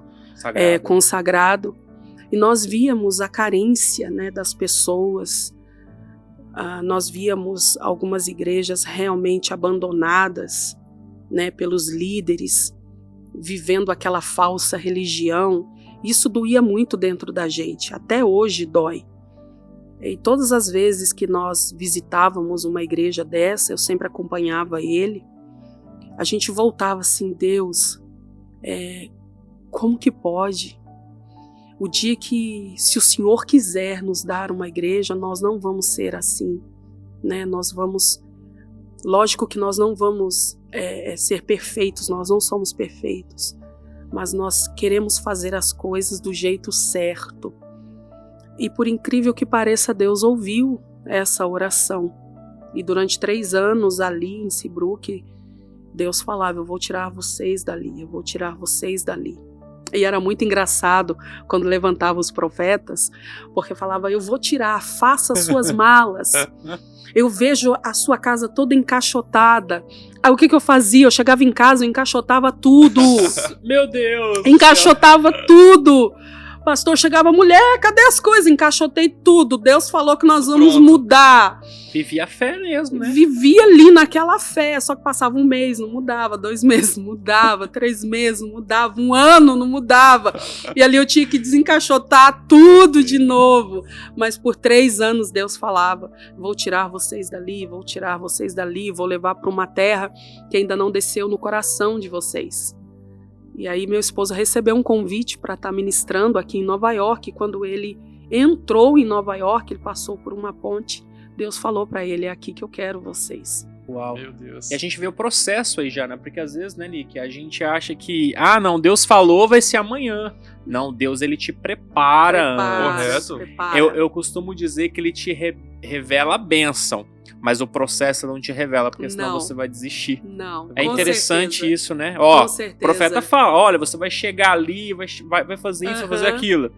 consagrado. E nós víamos a carência, das pessoas. Nós víamos algumas igrejas realmente abandonadas, pelos líderes, vivendo aquela falsa religião. Isso doía muito dentro da gente, até hoje dói. E todas as vezes que nós visitávamos uma igreja dessa, eu sempre acompanhava ele, a gente voltava assim, Deus, como que pode? O dia que, se o Senhor quiser nos dar uma igreja, nós não vamos ser assim, Nós vamos, lógico que nós não vamos ser perfeitos, nós não somos perfeitos, mas nós queremos fazer as coisas do jeito certo. E por incrível que pareça, Deus ouviu essa oração. E durante 3 anos ali em Seabrook, Deus falava, eu vou tirar vocês dali, eu vou tirar vocês dali. E era muito engraçado quando levantava os profetas, porque falava, eu vou tirar, faça suas malas. Eu vejo a sua casa toda encaixotada. Aí o que eu fazia? Eu chegava em casa, eu encaixotava tudo. Meu Deus! Encaixotava tudo. Pastor, chegava, mulher, cadê as coisas? Encaixotei tudo. Deus falou que nós vamos mudar. Vivia a fé mesmo, Vivia ali naquela fé, só que passava 1 mês, não mudava, 2 meses, não mudava, 3 meses, não mudava, 1 ano, não mudava. E ali eu tinha que desencaixotar tudo de novo. Mas por 3 anos Deus falava, vou tirar vocês dali, vou tirar vocês dali, vou levar para uma terra que ainda não desceu no coração de vocês. E aí meu esposo recebeu um convite para estar ministrando aqui em Nova York. Quando ele entrou em Nova York, ele passou por uma ponte, Deus falou para ele, é aqui que eu quero vocês. Uau. Meu Deus. E a gente vê o processo aí já, Porque às vezes, Nick, a gente acha que, não, Deus falou, vai ser amanhã. Não, Deus, ele te prepara. Correto. Prepara. Eu costumo dizer que ele te revela a bênção, mas o processo não te revela, porque senão você vai desistir. Não, É interessante certeza. isso, Com certeza. O profeta fala, olha, você vai chegar ali, vai fazer isso, vai fazer aquilo.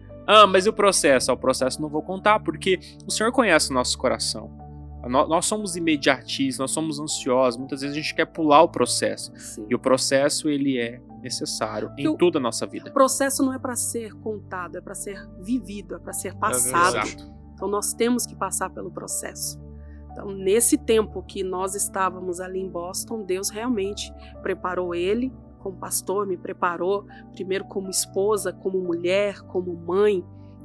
Mas e o processo? O processo não vou contar, porque o Senhor conhece o nosso coração. Nós somos imediatistas, nós somos ansiosos, muitas vezes a gente quer pular o processo. Sim. E o processo, ele é necessário em toda a nossa vida. O processo não é para ser contado, é para ser vivido, é para ser passado. Exato. Então nós temos que passar pelo processo. Então, nesse tempo que nós estávamos ali em Boston, Deus realmente preparou ele como pastor, me preparou primeiro como esposa, como mulher, como mãe,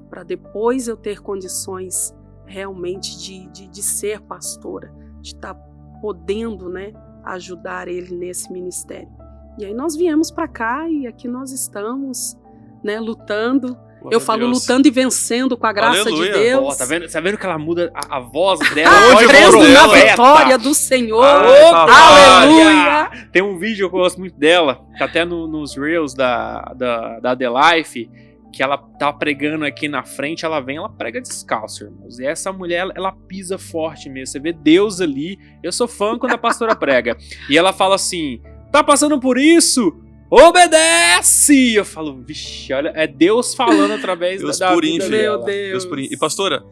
para depois eu ter condições realmente de ser pastora, de estar podendo, ajudar ele nesse ministério. E aí nós viemos para cá e aqui nós estamos, lutando. Glória Eu falo a Deus. lutando e vencendo com a graça Aleluia. de Deus. Ó, tá vendo que ela muda a voz dela? Onde Crendo voz na dela? vitória do Senhor. Aleluia. Tem um vídeo que eu gosto muito dela, tá até nos Reels da The Life, que ela tá pregando aqui na frente, ela prega descalço, irmãos. E essa mulher, ela pisa forte mesmo. Você vê Deus ali. Eu sou fã quando a pastora prega. E ela fala assim, tá passando por isso? Obedece! Eu falo, vixe, olha, é Deus falando através Deus da purinho, vida filho. dela. Meu Deus. E pastora,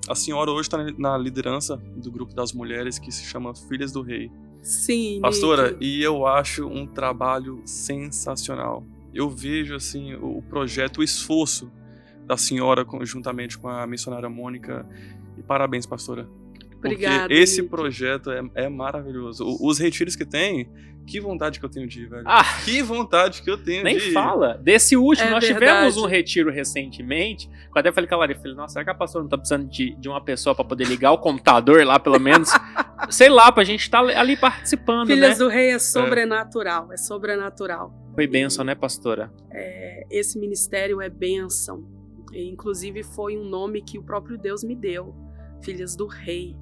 a senhora hoje está na liderança do grupo das mulheres que se chama Filhas do Rei. Sim, Pastora, Nick. e eu acho um trabalho sensacional. Eu vejo assim o projeto, o esforço da senhora juntamente com a missionária Mônica. E parabéns, pastora. Obrigada, Porque esse Nick. projeto é maravilhoso. Os retiros que tem, que vontade que eu tenho de ir, velho. Ah, Que vontade que eu tenho nem de ir. fala. Desse último, É nós verdade. tivemos um retiro recentemente. Eu até falei com a Lari, falei, nossa, será que a pastora não tá precisando de uma pessoa pra poder ligar o computador lá, pelo menos? Sei lá, pra gente estar ali participando, Filhas né? do Rei é sobrenatural, é sobrenatural. Foi bênção, né, pastora? Esse ministério é bênção. E, inclusive foi um nome que o próprio Deus me deu, Filhas do Rei.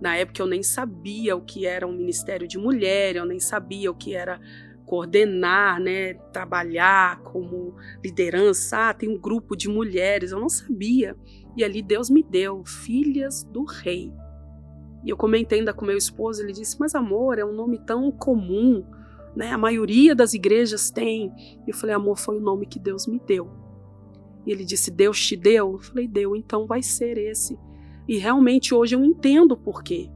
Na época eu nem sabia o que era um ministério de mulher, eu nem sabia o que era coordenar, né, trabalhar como liderança. Tem um grupo de mulheres, eu não sabia. E ali Deus me deu, Filhas do Rei. E eu comentei ainda com meu esposo, ele disse, mas amor, é um nome tão comum, né? A maioria das igrejas tem. E eu falei, amor, foi o nome que Deus me deu. E ele disse, Deus te deu? Eu falei, deu, então vai ser esse. E realmente hoje eu entendo por quê,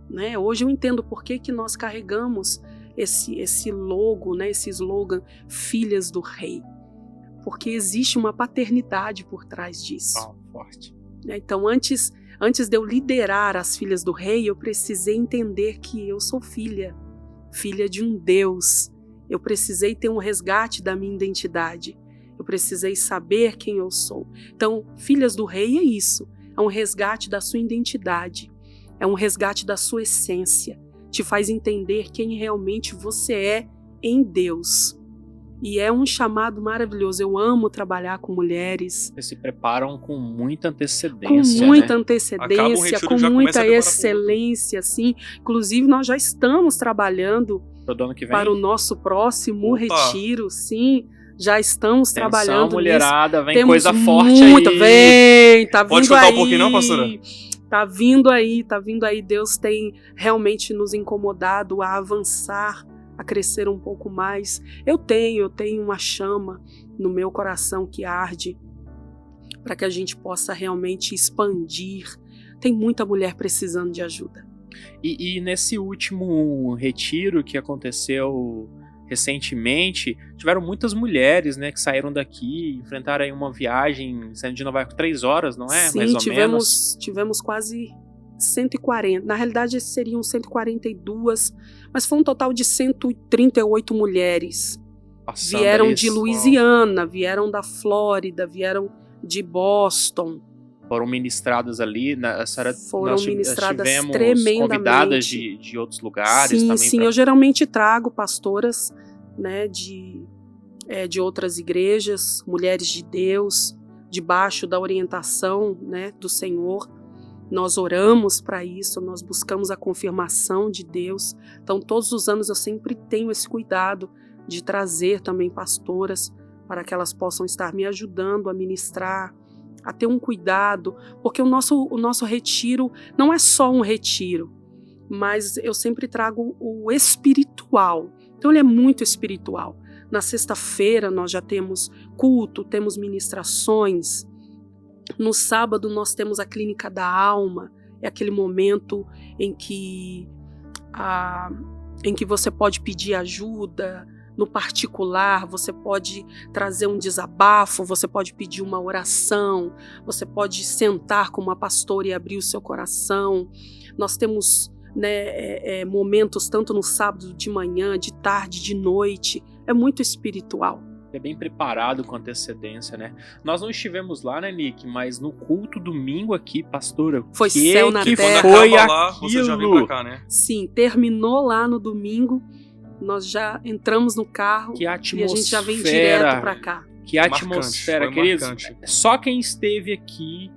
né? Hoje eu entendo por que nós carregamos esse logo, né? Esse slogan, Filhas do Rei. Porque existe uma paternidade por trás disso. Forte. Então, antes de eu liderar as Filhas do Rei, eu precisei entender que eu sou filha de um Deus. Eu precisei ter um resgate da minha identidade. Eu precisei saber quem eu sou. Então, Filhas do Rei é isso. É um resgate da sua identidade. É um resgate da sua essência. Te faz entender quem realmente você é em Deus. E é um chamado maravilhoso. Eu amo trabalhar com mulheres. Vocês se preparam com muita Com antecedência, muita né? antecedência, retiro, com já começa a muita preparar excelência, assim. Inclusive, nós já estamos trabalhando Pro ano que vem. para o nosso próximo Opa. retiro, sim. Já estamos Atenção, trabalhando nisso. mulherada, vem Temos coisa forte muito, aí. Vem, tá Pode vindo contar aí. um pouquinho não, pastora? Tá vindo aí. Deus tem realmente nos incomodado a avançar, a crescer um pouco mais. Eu tenho uma chama no meu coração que arde para que a gente possa realmente expandir. Tem muita mulher precisando de ajuda. E nesse último retiro que aconteceu recentemente, tiveram muitas mulheres, né, que saíram daqui, enfrentaram aí uma viagem, saindo de Nova York 3 horas, não é? Sim, Mais ou menos. tivemos quase 140. Na realidade, seriam 142, mas foi um total de 138 mulheres. Passando Vieram ali, de Louisiana, vieram da Flórida, vieram de Boston. foram ministradas ali. Foram nós ministradas tivemos tremendamente. convidadas de outros lugares Sim, também. sim. Eu geralmente trago pastoras, né, de outras igrejas, mulheres de Deus, debaixo da orientação, né, do Senhor. Nós oramos para isso, nós buscamos a confirmação de Deus. Então, todos os anos eu sempre tenho esse cuidado de trazer também pastoras para que elas possam estar me ajudando a ministrar, a ter um cuidado, porque o nosso retiro não é só um retiro, mas eu sempre trago o espiritual. Então ele é muito espiritual. Na sexta-feira nós já temos culto, temos ministrações. No sábado nós temos a clínica da alma, é aquele momento em que você pode pedir ajuda. No particular, você pode trazer um desabafo, você pode pedir uma oração, você pode sentar com uma pastora e abrir o seu coração. Nós temos, né, momentos tanto no sábado de manhã, de tarde, de noite. É muito espiritual. É bem preparado com antecedência, né? Nós não estivemos lá, né, Nick? Mas no culto domingo aqui, pastora, foi céu na que terra. quando foi acaba lá, você já vem pra cá, né? Sim, terminou lá no domingo. Nós já entramos no carro Que e atmosfera, a gente já vem direto para cá. Que atmosfera, Marcante, queridos. marcante. Só quem esteve aqui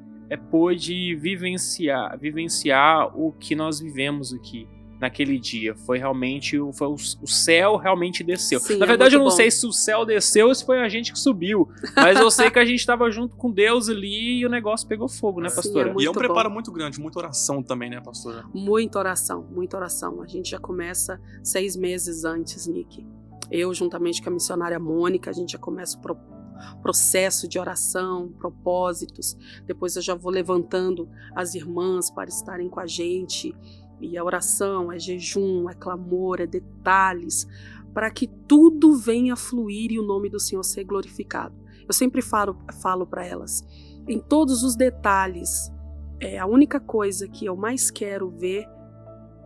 pôde vivenciar o que nós vivemos aqui naquele dia. Foi realmente, o céu realmente desceu. Sim, Na verdade, eu não muito bom. sei se o céu desceu ou se foi a gente que subiu. Mas eu sei que a gente estava junto com Deus ali e o negócio pegou fogo, né, Sim, pastora? é muito E é um bom. preparo muito grande, muita oração também, né, pastora? Muita oração, muita oração. A gente já começa 6 meses antes, Nick. Eu, juntamente com a missionária Mônica, a gente já começa o processo de oração, propósitos. Depois eu já vou levantando as irmãs para estarem com a gente E a oração é jejum, é clamor, é detalhes, para que tudo venha a fluir e o nome do Senhor ser glorificado. Eu sempre falo para elas, em todos os detalhes, a única coisa que eu mais quero ver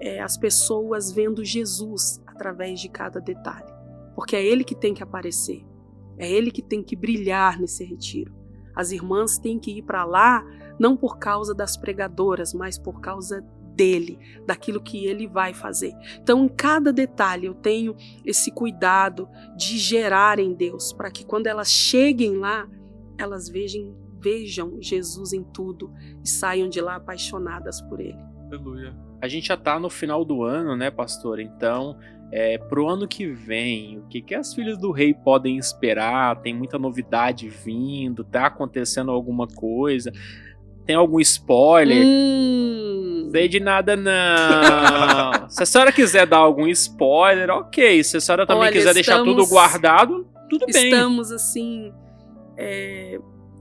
é as pessoas vendo Jesus através de cada detalhe. Porque é Ele que tem que aparecer, é Ele que tem que brilhar nesse retiro. As irmãs têm que ir para lá, não por causa das pregadoras, mas por causa dele, daquilo que ele vai fazer. Então, em cada detalhe, eu tenho esse cuidado de gerar em Deus, para que quando elas cheguem lá, elas vejam Jesus em tudo e saiam de lá apaixonadas por ele. Aleluia. A gente já tá no final do ano, né, pastor? Então, pro ano que vem, o que as filhas do rei podem esperar? Tem muita novidade vindo? Tá acontecendo alguma coisa? Tem algum spoiler? Sei de nada, não. Se a senhora quiser dar algum spoiler, ok. Se a senhora também quiser deixar tudo guardado, tudo bem. Estamos, assim,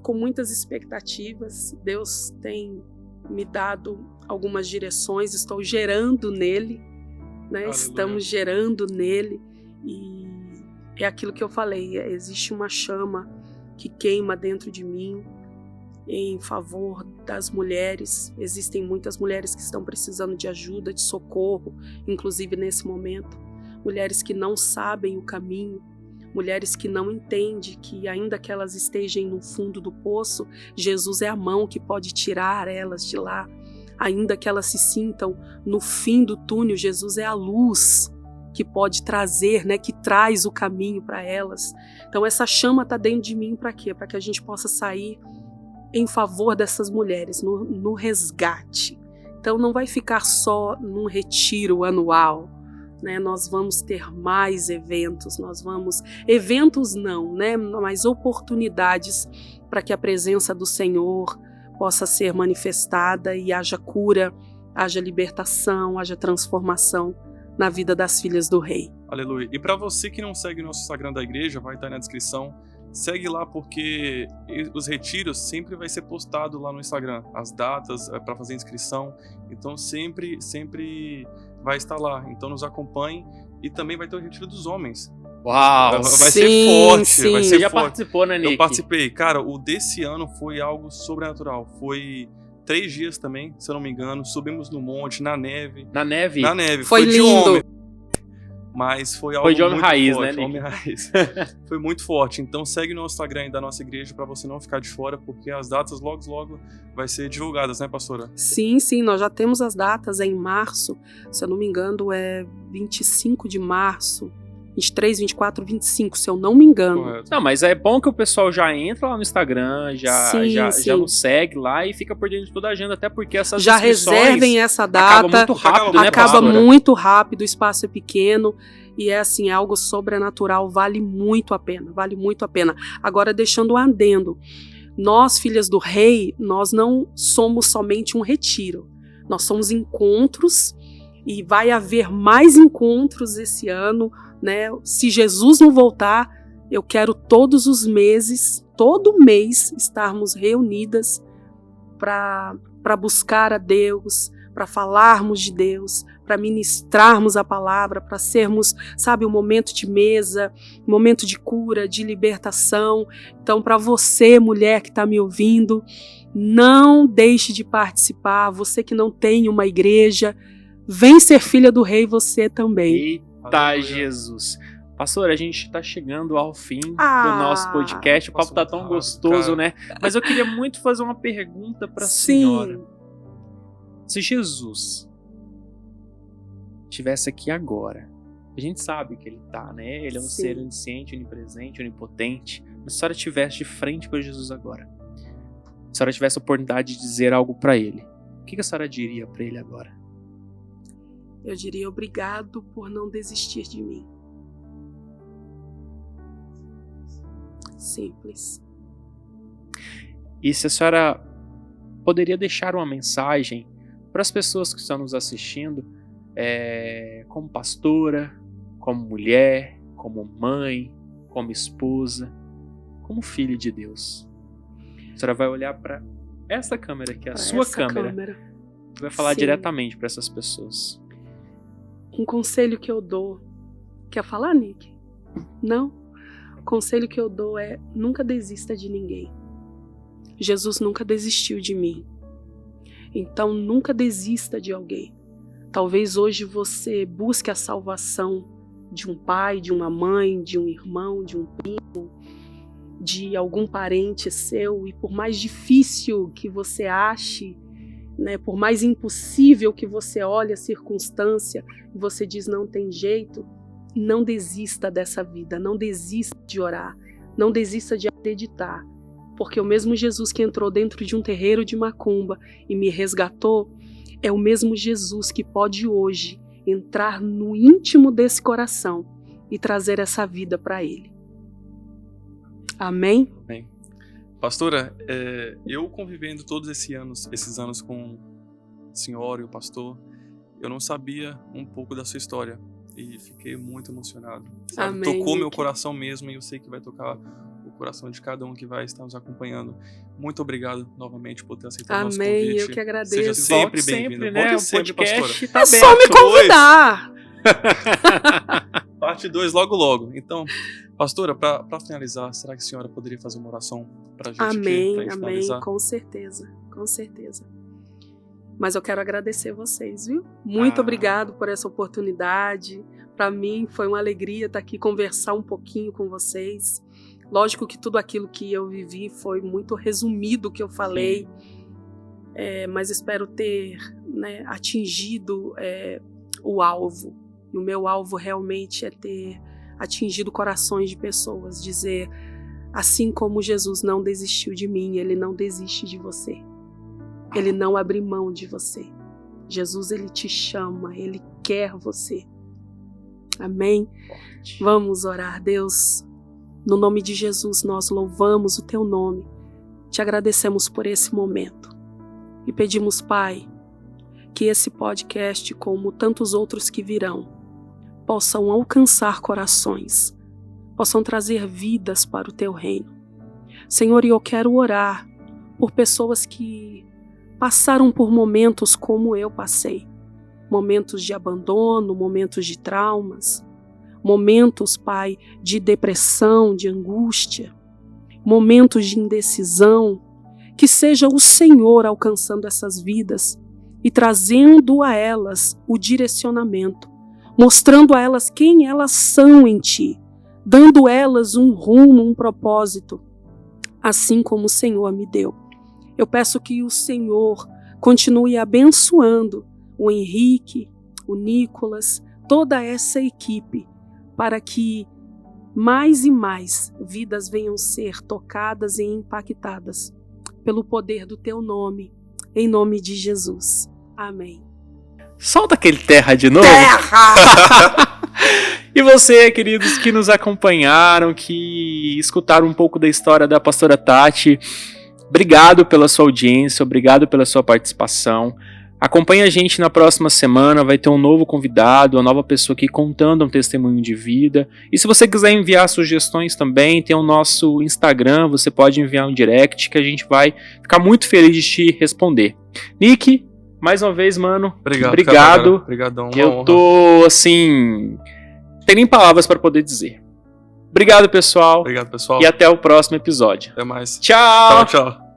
com muitas expectativas. Deus tem me dado algumas direções. Estou gerando nele, né? Estamos gerando nele. E é aquilo que eu falei. Existe uma chama que queima dentro de mim em favor das mulheres. Existem muitas mulheres que estão precisando de ajuda, de socorro, inclusive nesse momento. Mulheres que não sabem o caminho, mulheres que não entendem que ainda que elas estejam no fundo do poço, Jesus é a mão que pode tirar elas de lá. Ainda que elas se sintam no fim do túnel, Jesus é a luz que pode trazer, né, que traz o caminho para elas. Então essa chama está dentro de mim para quê? Para que a gente possa sair em favor dessas mulheres, no resgate. Então não vai ficar só num retiro anual, né? Nós vamos ter mais eventos, eventos não, né? Mas oportunidades para que a presença do Senhor possa ser manifestada e haja cura, haja libertação, haja transformação na vida das filhas do rei. Aleluia. E para você que não segue o nosso Instagram da igreja, vai estar aí na descrição. Segue lá porque os retiros sempre vai ser postado lá no Instagram, as datas para fazer inscrição, então sempre vai estar lá, então nos acompanhe. E também vai ter o retiro dos homens. Uau! Vai ser forte, sim. vai ser Você já forte. participou, né, Nick? Eu participei, cara, o desse ano foi algo sobrenatural, foi 3 dias também, se eu não me engano, subimos no monte, na neve. Na neve? Na neve, Foi de lindo. homem. Mas foi algo de homem muito raiz, forte, né, Nick? homem raiz. Foi muito forte. Então segue no Instagram da nossa igreja para você não ficar de fora, porque as datas logo vai ser divulgadas, né, pastora? Sim, nós já temos as datas, em março, se eu não me engano é 25 de março, 23, 24, 25, se eu não me engano. Correto. Não, mas é bom que o pessoal já entra lá no Instagram, já nos segue lá e fica por dentro de toda a agenda, até porque essas Já inscrições reservem essa acabam data. muito rápido, né, Acaba pastora? muito rápido, o espaço é pequeno e é assim, algo sobrenatural, vale muito a pena. Agora, deixando um adendo, nós, filhas do rei, nós não somos somente um retiro, nós somos encontros e vai haver mais encontros esse ano, né? Se Jesus não voltar, eu quero todos os meses, todo mês, estarmos reunidas para buscar a Deus, para falarmos de Deus, para ministrarmos a palavra, para sermos, sabe, um momento de mesa, um momento de cura, de libertação. Então, para você, mulher que está me ouvindo, não deixe de participar. Você que não tem uma igreja, vem ser filha do rei você também. Eita, Aleluia. Jesus. Pastor, a gente tá chegando ao fim do Ah, nosso podcast. O papo tá tão gostoso, né? Mas eu queria muito fazer uma pergunta pra senhora. Se Jesus estivesse aqui agora, a gente sabe que ele tá, né? Ele é um Sim. ser onisciente, onipresente, onipotente. Mas se a senhora estivesse de frente para Jesus agora, se a senhora tivesse a oportunidade de dizer algo pra ele, o que a senhora diria pra ele agora? Eu diria obrigado por não desistir de mim. Simples. E se a senhora poderia deixar uma mensagem para as pessoas que estão nos assistindo, como pastora, como mulher, como mãe, como esposa, como filha de Deus. A senhora vai olhar para essa câmera aqui, a sua câmera, vai falar Sim. diretamente para essas pessoas. Um conselho que eu dou... Quer falar, Nick? Não? O conselho que eu dou é: nunca desista de ninguém. Jesus nunca desistiu de mim. Então, nunca desista de alguém. Talvez hoje você busque a salvação de um pai, de uma mãe, de um irmão, de um primo, de algum parente seu, e por mais difícil que você ache, né, por mais impossível que você olhe a circunstância, e você diz não tem jeito, não desista dessa vida, não desista de orar, não desista de acreditar, porque o mesmo Jesus que entrou dentro de um terreiro de macumba e me resgatou, é o mesmo Jesus que pode hoje entrar no íntimo desse coração e trazer essa vida para ele. Amém? Amém. Pastora, eu convivendo todos esses anos com a senhora e o pastor, eu não sabia um pouco da sua história e fiquei muito emocionado. Sabe? Amém, Tocou meu Nick. coração mesmo, e eu sei que vai tocar o coração de cada um que vai estar nos acompanhando. Muito obrigado novamente por ter aceitado o nosso Amém, convite. eu que agradeço. Seja sempre Volte bem-vinda. sempre, né? Volte O sempre, podcast pastora. tá É só me aberto. convidar. Parte 2 logo. Então, pastora, para finalizar, será que a senhora poderia fazer uma oração para a gente aqui, Amém, pra gente amém, finalizar? com certeza, com certeza. Mas eu quero agradecer vocês, viu? Muito obrigado por essa oportunidade. Para mim foi uma alegria estar aqui, conversar um pouquinho com vocês. Lógico que tudo aquilo que eu vivi foi muito resumido o que eu falei, mas espero ter, né, atingido o alvo. E o meu alvo realmente é ter atingido corações de pessoas, dizer, assim como Jesus não desistiu de mim, ele não desiste de você. Ele não abre mão de você. Jesus, ele te chama, ele quer você. Amém? Vamos orar. Deus, no nome de Jesus, nós louvamos o teu nome. Te agradecemos por esse momento. E pedimos, Pai, que esse podcast, como tantos outros que virão, possam alcançar corações, possam trazer vidas para o teu reino. Senhor, eu quero orar por pessoas que passaram por momentos como eu passei. Momentos de abandono, momentos de traumas, momentos, Pai, de depressão, de angústia, momentos de indecisão. Que seja o Senhor alcançando essas vidas e trazendo a elas o direcionamento, mostrando a elas quem elas são em Ti, dando a elas um rumo, um propósito, assim como o Senhor me deu. Eu peço que o Senhor continue abençoando o Henrique, o Nicolas, toda essa equipe, para que mais e mais vidas venham ser tocadas e impactadas pelo poder do Teu nome, em nome de Jesus. Amém. Solta aquele terra de novo. Terra! E você, queridos, que nos acompanharam, que escutaram um pouco da história da pastora Tati, obrigado pela sua audiência, obrigado pela sua participação. Acompanhe a gente na próxima semana, vai ter um novo convidado, uma nova pessoa aqui contando um testemunho de vida. E se você quiser enviar sugestões também, tem o nosso Instagram, você pode enviar um direct que a gente vai ficar muito feliz de te responder. Nick, mais uma vez, mano, obrigado. Obrigadão, Eu tô, assim, não tem nem palavras para poder dizer. Obrigado, pessoal. Obrigado, pessoal. E até o próximo episódio. Até mais. Tchau! Tchau.